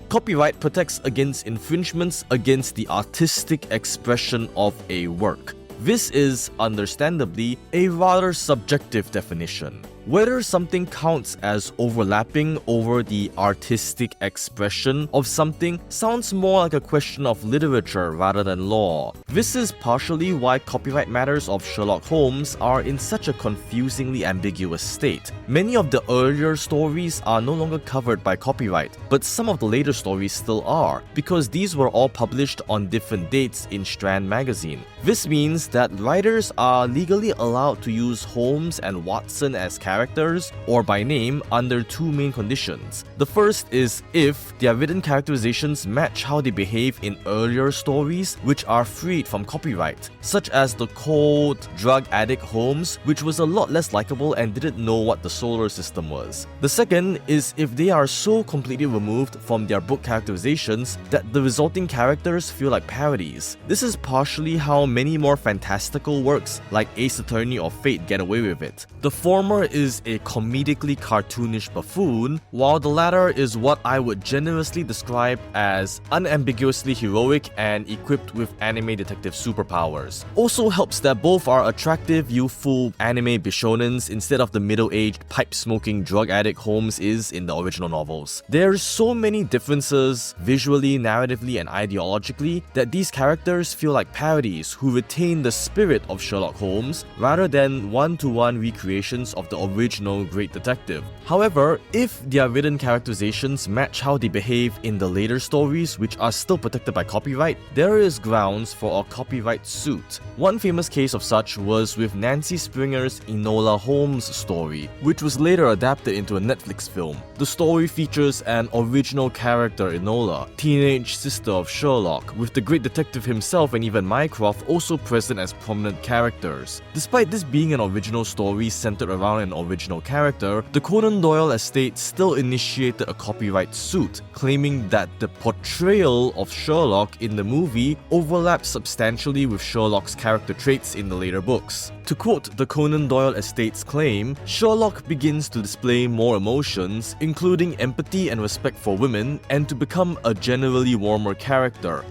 Copyright protects against infringements against the artistic expression of a work. This is, understandably, a rather subjective definition. Whether something counts as overlapping over the artistic expression of something sounds more like a question of literature rather than law. This is partially why copyright matters of Sherlock Holmes are in such a confusingly ambiguous state. Many of the earlier stories are no longer covered by copyright, but some of the later stories still are, because these were all published on different dates in Strand magazine. This means that writers are legally allowed to use Holmes and Watson as characters or by name under two main conditions. The first is if their written characterizations match how they behave in earlier stories which are freed from copyright, such as the cold, drug addict Holmes, which was a lot less likable and didn't know what the solar system was. The second is if they are so completely removed from their book characterizations that the resulting characters feel like parodies. This is partially how many more fantastical works like Ace Attorney or Fate get away with it. The former is a comedically cartoonish buffoon, while the latter is what I would generously describe as unambiguously heroic and equipped with anime detective superpowers. Also helps that both are attractive, youthful anime bishonens instead of the middle-aged, pipe-smoking drug addict Holmes is in the original novels. There's so many differences, visually, narratively, and ideologically, that these characters feel like parodies who retain the spirit of Sherlock Holmes rather than one-to-one recreations of the original great detective. However, if their written characterizations match how they behave in the later stories which are still protected by copyright, there is grounds for a copyright suit. One famous case of such was with Nancy Springer's Enola Holmes story, which was later adapted into a Netflix film. The story features an original character, Enola, teenage sister of Sherlock, with the great detective himself and even Mycroft also present as prominent characters. Despite this being an original story centered around an original character, the Conan Doyle estate still initiated a copyright suit, claiming that the portrayal of Sherlock in the movie overlaps substantially with Sherlock's character traits in the later books. To quote the Conan Doyle estate's claim, Sherlock begins to display more emotions, including empathy and respect for women, and to become a generally warmer character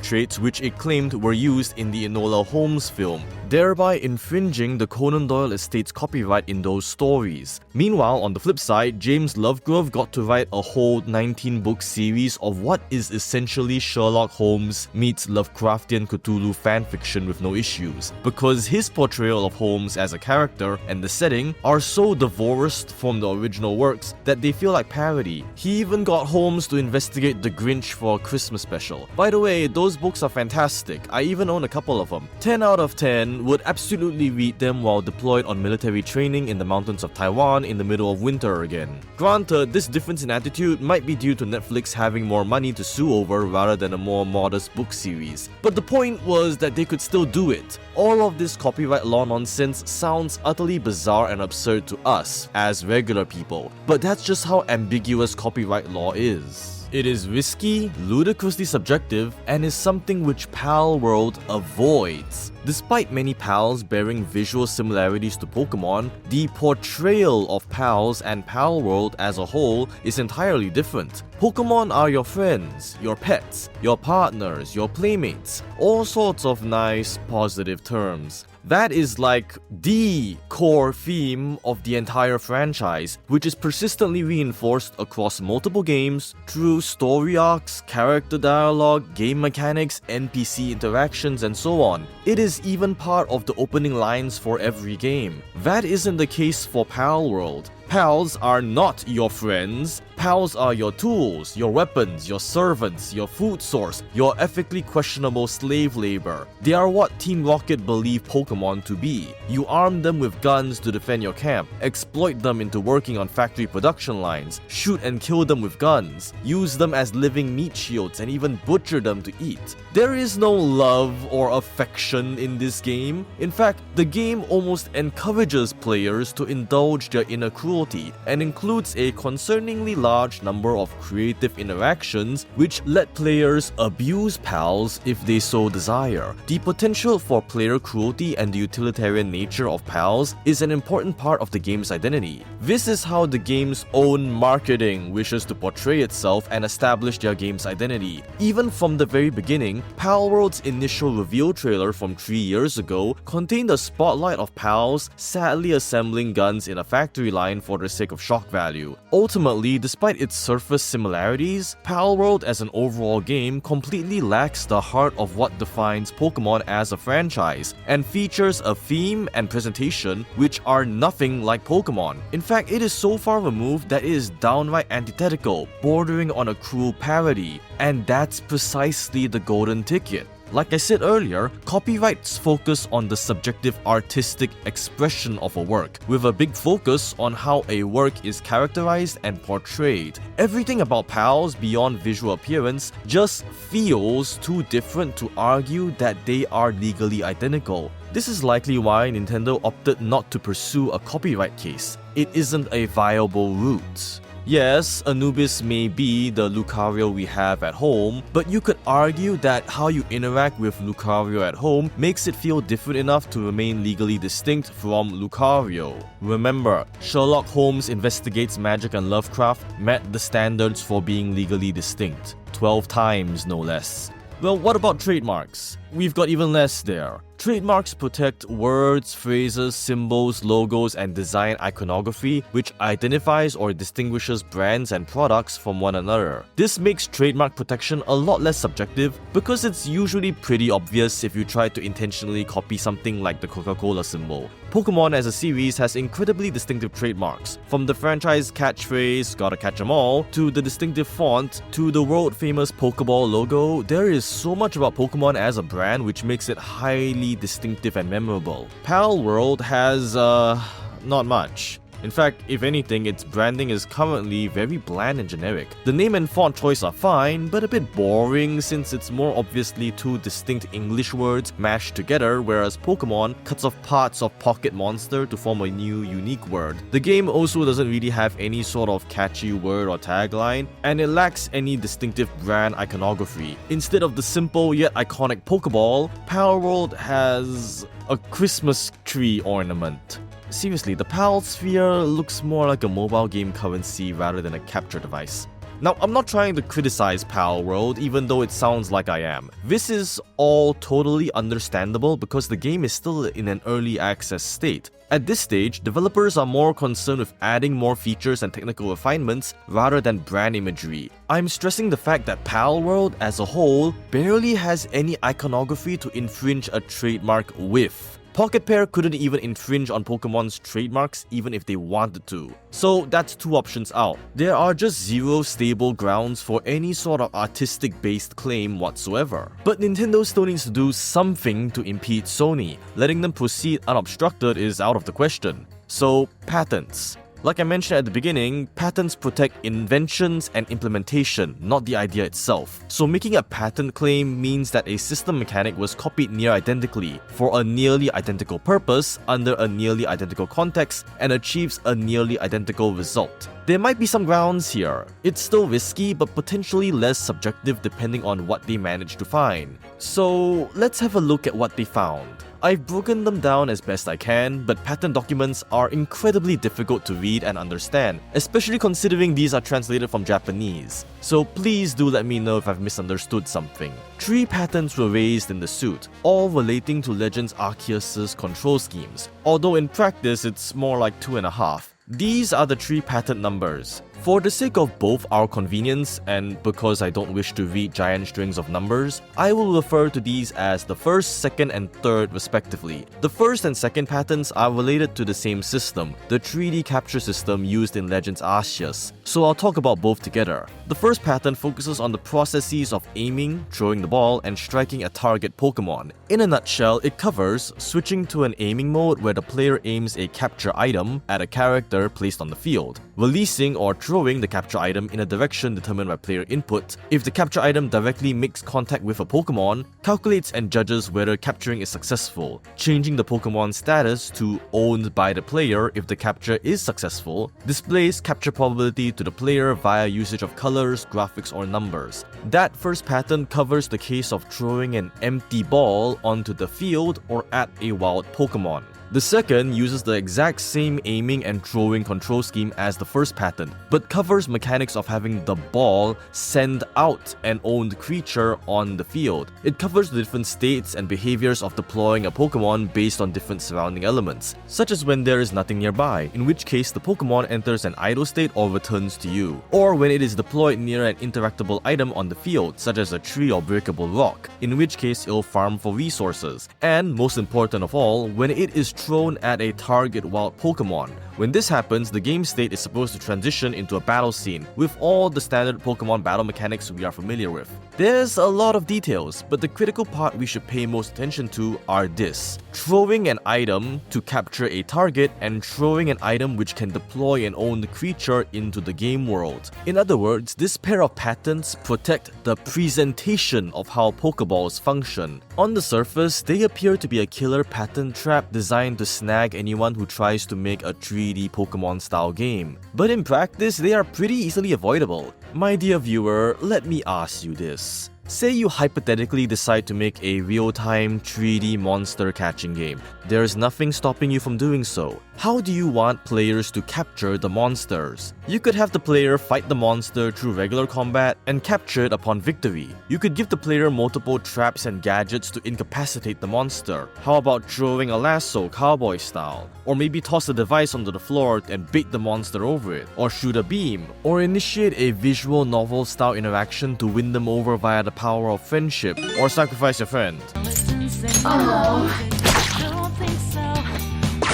traits which it claimed were used in the Enola Holmes film, thereby infringing the Conan Doyle estate's copyright in those stories. Meanwhile, on the flip side, James Lovegrove got to write a whole 19-book series of what is essentially Sherlock Holmes meets Lovecraftian Cthulhu fanfiction with no issues, because his portrayal of Holmes as a character and the setting are so divorced from the original works that they feel like parody. He even got Holmes to investigate The Grinch for a Christmas special. By the way, those books are fantastic. I even own a couple of them. 10 out of 10 would absolutely read them while deployed on military training in the mountains of Taiwan in the middle of winter again. Granted, this difference in attitude might be due to Netflix having more money to sue over rather than a more modest book series. But the point was that they could still do it. All of this copyright law nonsense sounds utterly bizarre and absurd to us as regular people, but that's just how ambiguous copyright law is. It is risky, ludicrously subjective, and is something which Palworld avoids. Despite many pals bearing visual similarities to Pokémon, the portrayal of pals and Palworld as a whole is entirely different. Pokémon are your friends, your pets, your partners, your playmates, all sorts of nice, positive terms. That is like the core theme of the entire franchise, which is persistently reinforced across multiple games through story arcs, character dialogue, game mechanics, NPC interactions, and so on. It is even part of the opening lines for every game. That isn't the case for Palworld. Pals are not your friends. Pals are your tools, your weapons, your servants, your food source, your ethically questionable slave labor. They are what Team Rocket believe Pokémon to be. You arm them with guns to defend your camp, exploit them into working on factory production lines, shoot and kill them with guns, use them as living meat shields, and even butcher them to eat. There is no love or affection in this game. In fact, the game almost encourages players to indulge their inner cruelty and includes a concerningly large number of creative interactions which let players abuse pals if they so desire. The potential for player cruelty and the utilitarian nature of pals is an important part of the game's identity. This is how the game's own marketing wishes to portray itself and establish their game's identity. Even from the very beginning, Palworld's initial reveal trailer from 3 years ago contained a spotlight of pals sadly assembling guns in a factory line for the sake of shock value. Ultimately, despite its surface similarities, Palworld as an overall game completely lacks the heart of what defines Pokémon as a franchise, and features a theme and presentation which are nothing like Pokémon. In fact, it is so far removed that it is downright antithetical, bordering on a cruel parody, and that's precisely the golden ticket. Like I said earlier, copyrights focus on the subjective artistic expression of a work, with a big focus on how a work is characterized and portrayed. Everything about PALs beyond visual appearance just feels too different to argue that they are legally identical. This is likely why Nintendo opted not to pursue a copyright case. It isn't a viable route. Yes, Anubis may be the Lucario we have at home, but you could argue that how you interact with Lucario at home makes it feel different enough to remain legally distinct from Lucario. Remember, Sherlock Holmes Investigates Magic and Lovecraft met the standards for being legally distinct. 12 times, no less. Well, what about trademarks? We've got even less there. Trademarks protect words, phrases, symbols, logos, and design iconography, which identifies or distinguishes brands and products from one another. This makes trademark protection a lot less subjective because it's usually pretty obvious if you try to intentionally copy something like the Coca-Cola symbol. Pokémon as a series has incredibly distinctive trademarks, from the franchise catchphrase, gotta catch 'em all, to the distinctive font, to the world-famous Pokeball logo. There is so much about Pokémon as a brand which makes it highly distinctive and memorable. Palworld has, not much. In fact, if anything, its branding is currently very bland and generic. The name and font choice are fine, but a bit boring since it's more obviously two distinct English words mashed together, whereas Pokémon cuts off parts of Pocket Monster to form a new unique word. The game also doesn't really have any sort of catchy word or tagline, and it lacks any distinctive brand iconography. Instead of the simple yet iconic Pokeball, Palworld has a Christmas tree ornament. Seriously, the Pal Sphere looks more like a mobile game currency rather than a capture device. Now, I'm not trying to criticize Palworld, even though it sounds like I am. This is all totally understandable because the game is still in an early access state. At this stage, developers are more concerned with adding more features and technical refinements rather than brand imagery. I'm stressing the fact that Palworld as a whole barely has any iconography to infringe a trademark with. Pocket Pair couldn't even infringe on Pokemon's trademarks even if they wanted to. So that's two options out. There are just zero stable grounds for any sort of artistic-based claim whatsoever. But Nintendo still needs to do something to impede Sony. Letting them proceed unobstructed is out of the question. So, patents. Like I mentioned at the beginning, patents protect inventions and implementation, not the idea itself. So making a patent claim means that a system mechanic was copied near identically for a nearly identical purpose under a nearly identical context and achieves a nearly identical result. There might be some grounds here. It's still risky, but potentially less subjective depending on what they manage to find. So let's have a look at what they found. I've broken them down as best I can, but patent documents are incredibly difficult to read and understand, especially considering these are translated from Japanese. So please do let me know if I've misunderstood something. 3 patents were raised in the suit, all relating to Legends Arceus' control schemes, although in practice it's more like 2.5. These are the 3 patent numbers. For the sake of both our convenience and because I don't wish to read giant strings of numbers, I will refer to these as the first, second, and third respectively. The first and second patents are related to the same system, the 3D capture system used in Legends Arceus, so I'll talk about both together. The first patent focuses on the processes of aiming, throwing the ball, and striking a target Pokemon. In a nutshell, it covers switching to an aiming mode where the player aims a capture item at a character placed on the field, releasing or throwing the capture item in a direction determined by player input. If the capture item directly makes contact with a Pokemon, calculates and judges whether capturing is successful, changing the Pokemon's status to owned by the player if the capture is successful, displays capture probability to the player via usage of colors, graphics, or numbers. That first patent covers the case of throwing an empty ball onto the field or at a wild Pokemon. The second uses the exact same aiming and throwing control scheme as the first patent, but covers mechanics of having the ball send out an owned creature on the field. It covers the different states and behaviors of deploying a Pokemon based on different surrounding elements, such as when there is nothing nearby, in which case the Pokemon enters an idle state or returns to you, or when it is deployed near an interactable item on the field, such as a tree or breakable rock, in which case it'll farm for resources, and most important of all, when it is thrown at a target wild Pokemon. When this happens, the game state is supposed to transition into a battle scene with all the standard Pokemon battle mechanics we are familiar with. There's a lot of details, but the critical part we should pay most attention to are this: throwing an item to capture a target and throwing an item which can deploy an owned creature into the game world. In other words, this pair of patents protect the presentation of how Pokeballs function. On the surface, they appear to be a killer patent trap designed to snag anyone who tries to make a 3D Pokemon style game. But in practice, they are pretty easily avoidable. My dear viewer, let me ask you this. Say you hypothetically decide to make a real-time 3D monster catching game. There is nothing stopping you from doing so. How do you want players to capture the monsters? You could have the player fight the monster through regular combat and capture it upon victory. You could give the player multiple traps and gadgets to incapacitate the monster. How about throwing a lasso cowboy style? Or maybe toss a device onto the floor and bait the monster over it, or shoot a beam, or initiate a visual novel style interaction to win them over via the power of friendship, or sacrifice your friend.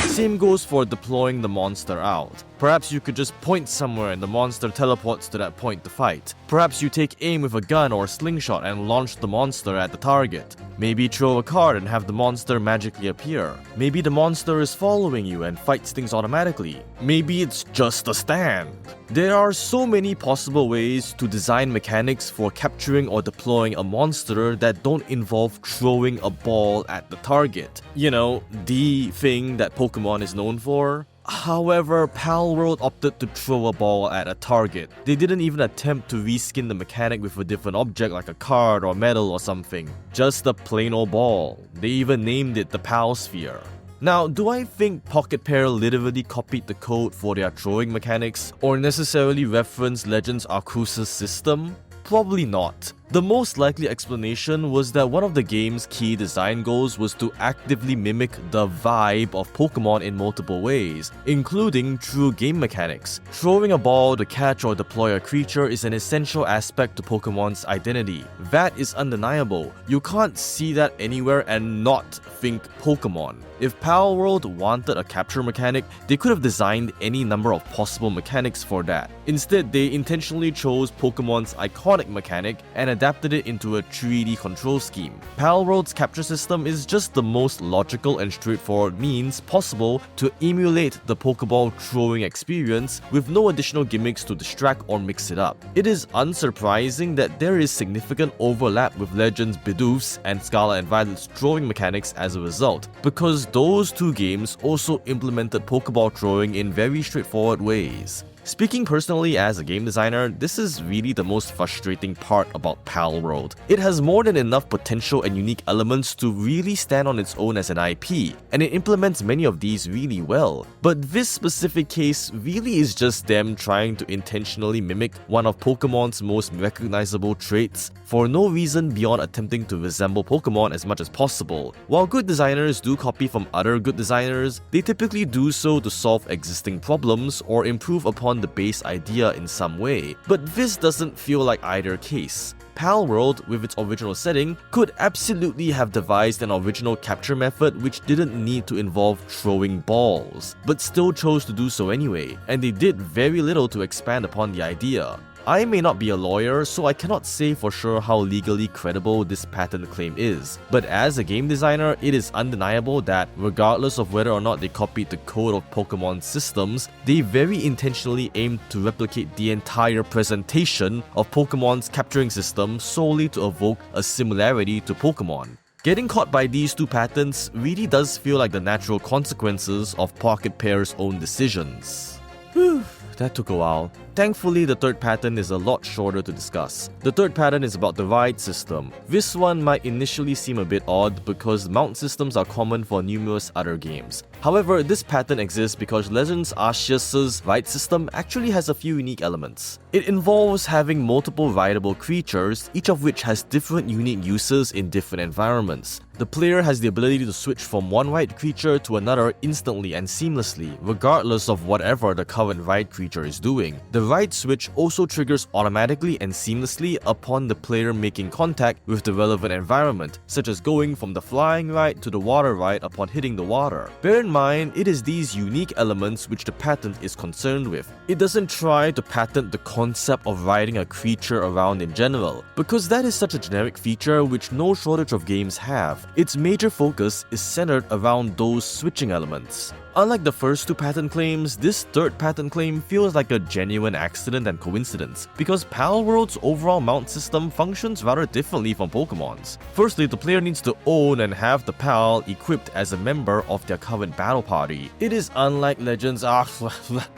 Same goes for deploying the monster out. Perhaps you could just point somewhere and the monster teleports to that point to fight. Perhaps you take aim with a gun or a slingshot and launch the monster at the target. Maybe throw a card and have the monster magically appear. Maybe the monster is following you and fights things automatically. Maybe it's just a stand. There are so many possible ways to design mechanics for capturing or deploying a monster that don't involve throwing a ball at the target. You know, the thing that Pokemon is known for. However, Palworld opted to throw a ball at a target. They didn't even attempt to reskin the mechanic with a different object like a card or metal or something. Just a plain old ball. They even named it the Pal Sphere. Now, do I think Pocket Pair literally copied the code for their throwing mechanics, or necessarily referenced Legends Arceus' system? Probably not. The most likely explanation was that one of the game's key design goals was to actively mimic the vibe of Pokemon in multiple ways, including through game mechanics. Throwing a ball to catch or deploy a creature is an essential aspect to Pokemon's identity. That is undeniable. You can't see that anywhere and not think Pokemon. If Palworld wanted a capture mechanic, they could have designed any number of possible mechanics for that. Instead, they intentionally chose Pokemon's iconic mechanic and adapted it into a 3D control scheme. Palworld's capture system is just the most logical and straightforward means possible to emulate the Pokeball throwing experience with no additional gimmicks to distract or mix it up. It is unsurprising that there is significant overlap with Legends Bidoof's and Scarlet and Violet's throwing mechanics as a result, because those two games also implemented Pokeball throwing in very straightforward ways. Speaking personally as a game designer, this is really the most frustrating part about Palworld. It has more than enough potential and unique elements to really stand on its own as an IP, and it implements many of these really well. But this specific case really is just them trying to intentionally mimic one of Pokemon's most recognizable traits for no reason beyond attempting to resemble Pokemon as much as possible. While good designers do copy from other good designers, they typically do so to solve existing problems or improve upon the base idea in some way, but this doesn't feel like either case. Palworld, with its original setting, could absolutely have devised an original capture method which didn't need to involve throwing balls, but still chose to do so anyway, and they did very little to expand upon the idea. I may not be a lawyer, so I cannot say for sure how legally credible this patent claim is, but as a game designer, it is undeniable that, regardless of whether or not they copied the code of Pokemon systems, they very intentionally aimed to replicate the entire presentation of Pokemon's capturing system solely to evoke a similarity to Pokemon. Getting caught by these two patents really does feel like the natural consequences of Pocket Pair's own decisions. Whew, that took a while. Thankfully, the third patent is a lot shorter to discuss. The third patent is about the ride system. This one might initially seem a bit odd because mount systems are common for numerous other games. However, this patent exists because Legends Arceus' ride system actually has a few unique elements. It involves having multiple rideable creatures, each of which has different unique uses in different environments. The player has the ability to switch from one ride creature to another instantly and seamlessly, regardless of whatever the current ride creature is doing. The ride switch also triggers automatically and seamlessly upon the player making contact with the relevant environment, such as going from the flying ride to the water ride upon hitting the water. Bear in mind, it is these unique elements which the patent is concerned with. It doesn't try to patent the concept of riding a creature around in general, because that is such a generic feature which no shortage of games have. Its major focus is centered around those switching elements. Unlike the first two patent claims, this third patent claim feels like a genuine accident and coincidence, because Palworld's overall mount system functions rather differently from Pokemon's. Firstly, the player needs to own and have the Pal equipped as a member of their current battle party. It is unlike Legends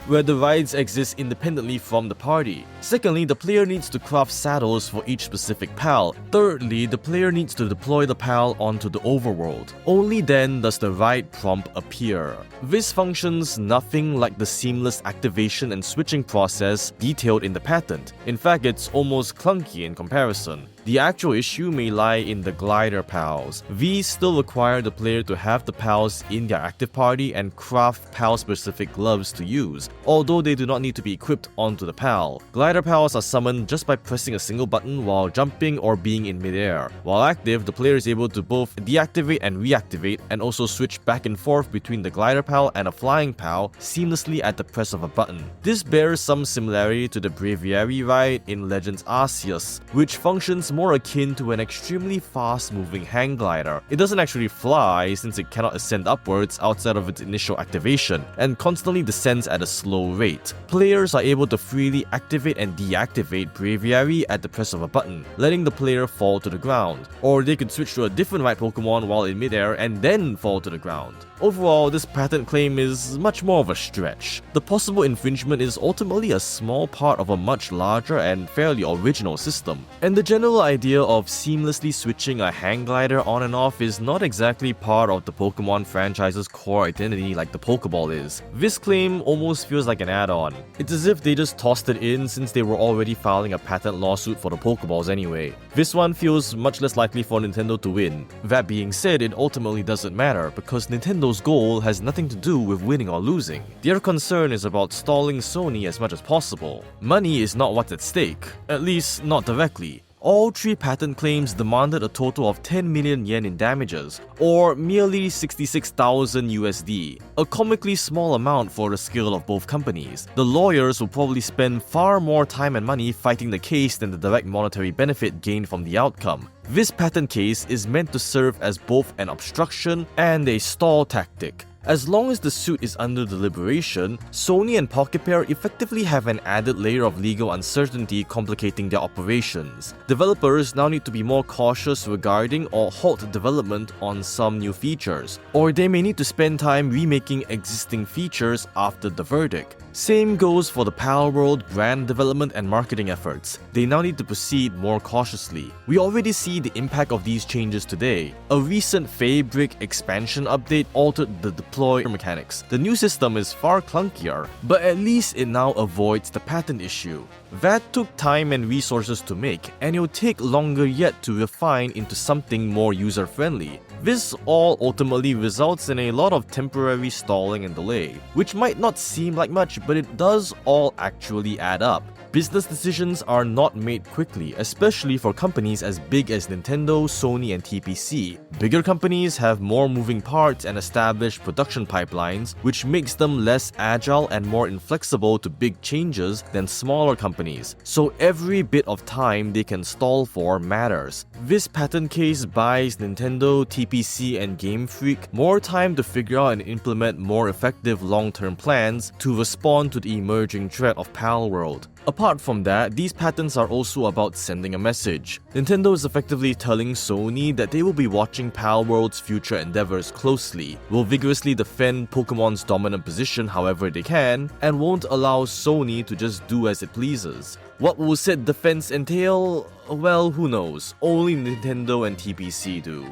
where the rides exist independently from the party. Secondly, the player needs to craft saddles for each specific Pal. Thirdly, the player needs to deploy the Pal onto the overworld. Only then does the ride prompt appear. This functions nothing like the seamless activation and switching process detailed in the patent. In fact, it's almost clunky in comparison. The actual issue may lie in the glider pals. These still require the player to have the pals in their active party and craft pal-specific gloves to use, although they do not need to be equipped onto the pal. Glider pals are summoned just by pressing a single button while jumping or being in midair. While active, the player is able to both deactivate and reactivate, and also switch back and forth between the glider pal and a flying pal seamlessly at the press of a button. This bears some similarity to the Breviary ride in Legends Arceus, which functions more akin to an extremely fast-moving hang glider. It doesn't actually fly since it cannot ascend upwards outside of its initial activation, and constantly descends at a slow rate. Players are able to freely activate and deactivate Breviary at the press of a button, letting the player fall to the ground. Or they could switch to a different ride Pokemon while in midair and then fall to the ground. Overall, this patent claim is much more of a stretch. The possible infringement is ultimately a small part of a much larger and fairly original system, and the general idea of seamlessly switching a hang glider on and off is not exactly part of the Pokemon franchise's core identity like the Pokeball is. This claim almost feels like an add-on. It's as if they just tossed it in since they were already filing a patent lawsuit for the Pokeballs anyway. This one feels much less likely for Nintendo to win. That being said, it ultimately doesn't matter because Nintendo's goal has nothing to do with winning or losing. Their concern is about stalling Sony as much as possible. Money is not what's at stake, at least not directly. All three patent claims demanded a total of 10 million yen in damages, or merely 66,000 USD, a comically small amount for the scale of both companies. The lawyers will probably spend far more time and money fighting the case than the direct monetary benefit gained from the outcome. This patent case is meant to serve as both an obstruction and a stall tactic. As long as the suit is under deliberation, Sony and Pocket Pair effectively have an added layer of legal uncertainty complicating their operations. Developers now need to be more cautious regarding or halt development on some new features, or they may need to spend time remaking existing features after the verdict. Same goes for the Palworld brand development and marketing efforts. They now need to proceed more cautiously. We already see the impact of these changes today. A recent Fabric expansion update altered the deploy mechanics. The new system is far clunkier, but at least it now avoids the patent issue. That took time and resources to make, and it will take longer yet to refine into something more user-friendly. This all ultimately results in a lot of temporary stalling and delay, which might not seem like much, but it does all actually add up. Business decisions are not made quickly, especially for companies as big as Nintendo, Sony, and TPC. Bigger companies have more moving parts and established production pipelines, which makes them less agile and more inflexible to big changes than smaller companies. So every bit of time they can stall for matters. This patent case buys Nintendo, TPC, and Game Freak more time to figure out and implement more effective long-term plans to respond to the emerging threat of Palworld. Apart from that, these patents are also about sending a message. Nintendo is effectively telling Sony that they will be watching Palworld's future endeavors closely, will vigorously defend Pokemon's dominant position however they can, and won't allow Sony to just do as it pleases. What will said defense entail? Well, who knows? Only Nintendo and TPC do.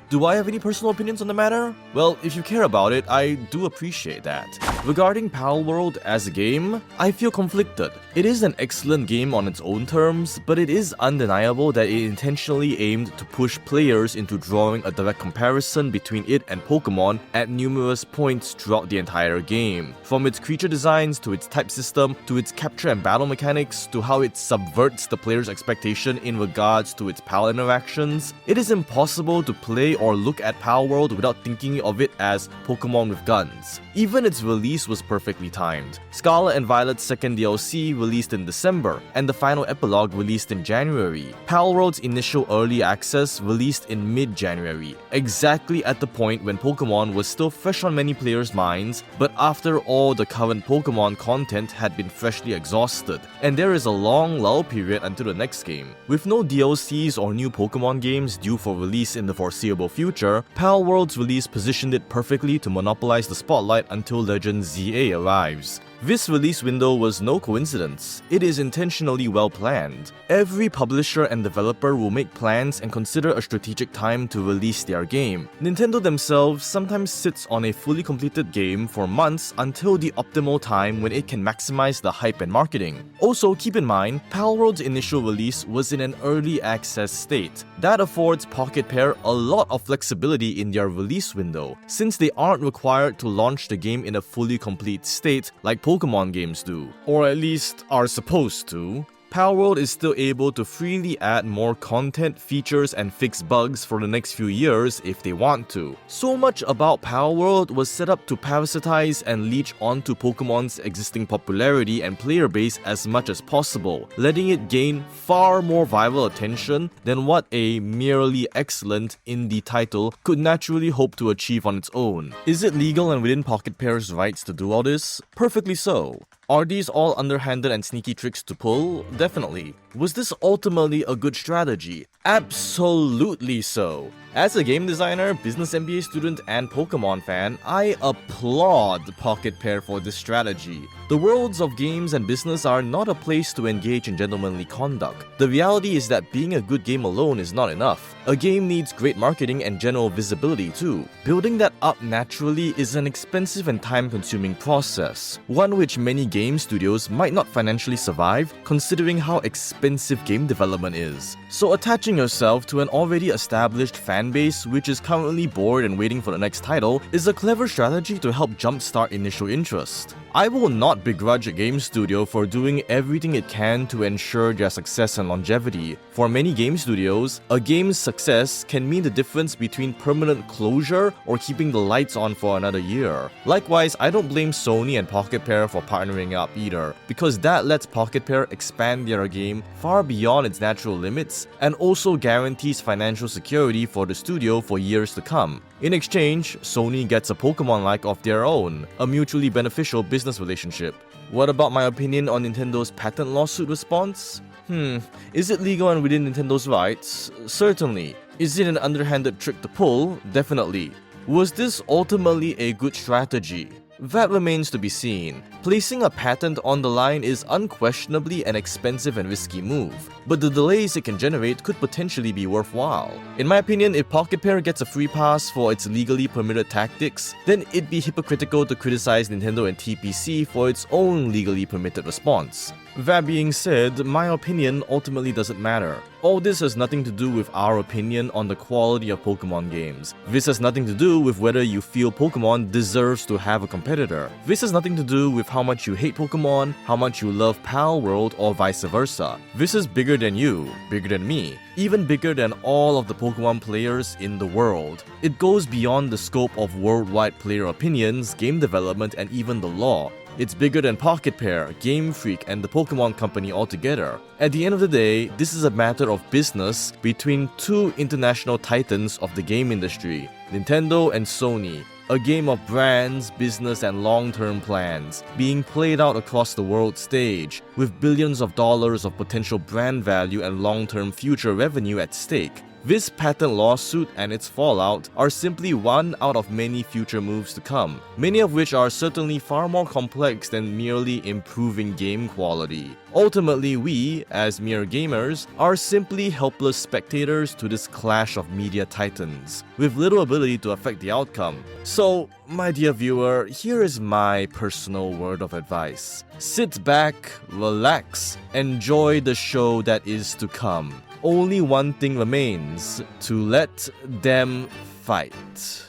Do I have any personal opinions on the matter? Well, if you care about it, I do appreciate that. Regarding Palworld as a game, I feel conflicted. It is an excellent game on its own terms, but it is undeniable that it intentionally aimed to push players into drawing a direct comparison between it and Pokémon at numerous points throughout the entire game. From its creature designs, to its type system, to its capture and battle mechanics, to how it subverts the player's expectation in regards to its PAL interactions, it is impossible to play or look at Palworld without thinking of it as Pokémon with guns. Even its release was perfectly timed. Scarlet and Violet's second DLC released in December, and the final epilogue released in January. Palworld's initial early access released in mid-January, exactly at the point when Pokémon was still fresh on many players' minds, but after all the current Pokémon content had been freshly exhausted, and there is a long lull period until the next game. With no DLCs or new Pokémon games due for release in the foreseeable future, Palworld's release positioned it perfectly to monopolize the spotlight until Legend ZA arrives. This release window was no coincidence. It is intentionally well planned. Every publisher and developer will make plans and consider a strategic time to release their game. Nintendo themselves sometimes sits on a fully completed game for months until the optimal time when it can maximize the hype and marketing. Also, keep in mind, Palworld's initial release was in an early access state. That affords Pocket Pair a lot of flexibility in their release window, since they aren't required to launch the game in a fully complete state like Pokémon games do, or at least are supposed to. Palworld is still able to freely add more content, features, and fix bugs for the next few years if they want to. So much about Palworld was set up to parasitize and leech onto Pokemon's existing popularity and player base as much as possible, letting it gain far more viral attention than what a merely excellent indie title could naturally hope to achieve on its own. Is it legal and within Pocket Pair's rights to do all this? Perfectly so. Are these all underhanded and sneaky tricks to pull? Definitely. Was this ultimately a good strategy? Absolutely so. As a game designer, business MBA student, and Pokémon fan, I applaud Pocket Pair for this strategy. The worlds of games and business are not a place to engage in gentlemanly conduct. The reality is that being a good game alone is not enough. A game needs great marketing and general visibility too. Building that up naturally is an expensive and time-consuming process, one which many game studios might not financially survive, considering how expensive game development is. So attaching yourself to an already established fan base which is currently bored and waiting for the next title is a clever strategy to help jumpstart initial interest. I will not begrudge a game studio for doing everything it can to ensure their success and longevity. For many game studios, a game's success can mean the difference between permanent closure or keeping the lights on for another year. Likewise, I don't blame Sony and Pocket Pair for partnering up either, because that lets Pocket Pair expand their game far beyond its natural limits and also guarantees financial security for the studio for years to come. In exchange, Sony gets a Pokémon-like of their own, a mutually beneficial business relationship. What about my opinion on Nintendo's patent lawsuit response? Is it legal and within Nintendo's rights? Certainly. Is it an underhanded trick to pull? Definitely. Was this ultimately a good strategy? That remains to be seen. Placing a patent on the line is unquestionably an expensive and risky move, but the delays it can generate could potentially be worthwhile. In my opinion, if Pocket Pair gets a free pass for its legally permitted tactics, then it'd be hypocritical to criticize Nintendo and TPC for its own legally permitted response. That being said, my opinion ultimately doesn't matter. All this has nothing to do with our opinion on the quality of Pokémon games. This has nothing to do with whether you feel Pokémon deserves to have a competitor. This has nothing to do with how much you hate Pokémon, how much you love Palworld, or vice versa. This is bigger than you, bigger than me, even bigger than all of the Pokémon players in the world. It goes beyond the scope of worldwide player opinions, game development, and even the law. It's bigger than Pocket Pair, Game Freak, and the Pokémon Company altogether. At the end of the day, this is a matter of business between two international titans of the game industry, Nintendo and Sony. A game of brands, business, and long-term plans, being played out across the world stage, with billions of dollars of potential brand value and long-term future revenue at stake. This patent lawsuit and its fallout are simply one out of many future moves to come, many of which are certainly far more complex than merely improving game quality. Ultimately, we, as mere gamers, are simply helpless spectators to this clash of media titans, with little ability to affect the outcome. So, my dear viewer, here is my personal word of advice. Sit back, relax, enjoy the show that is to come. Only one thing remains: to let them fight.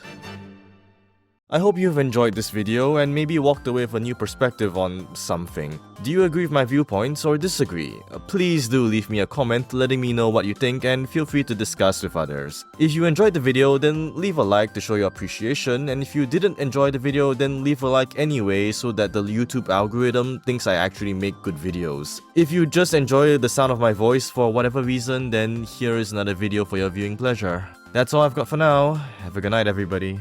I hope you've enjoyed this video and maybe walked away with a new perspective on something. Do you agree with my viewpoints or disagree? Please do leave me a comment letting me know what you think, and feel free to discuss with others. If you enjoyed the video, then leave a like to show your appreciation, and if you didn't enjoy the video, then leave a like anyway so that the YouTube algorithm thinks I actually make good videos. If you just enjoy the sound of my voice for whatever reason, then here is another video for your viewing pleasure. That's all I've got for now. Have a good night, everybody.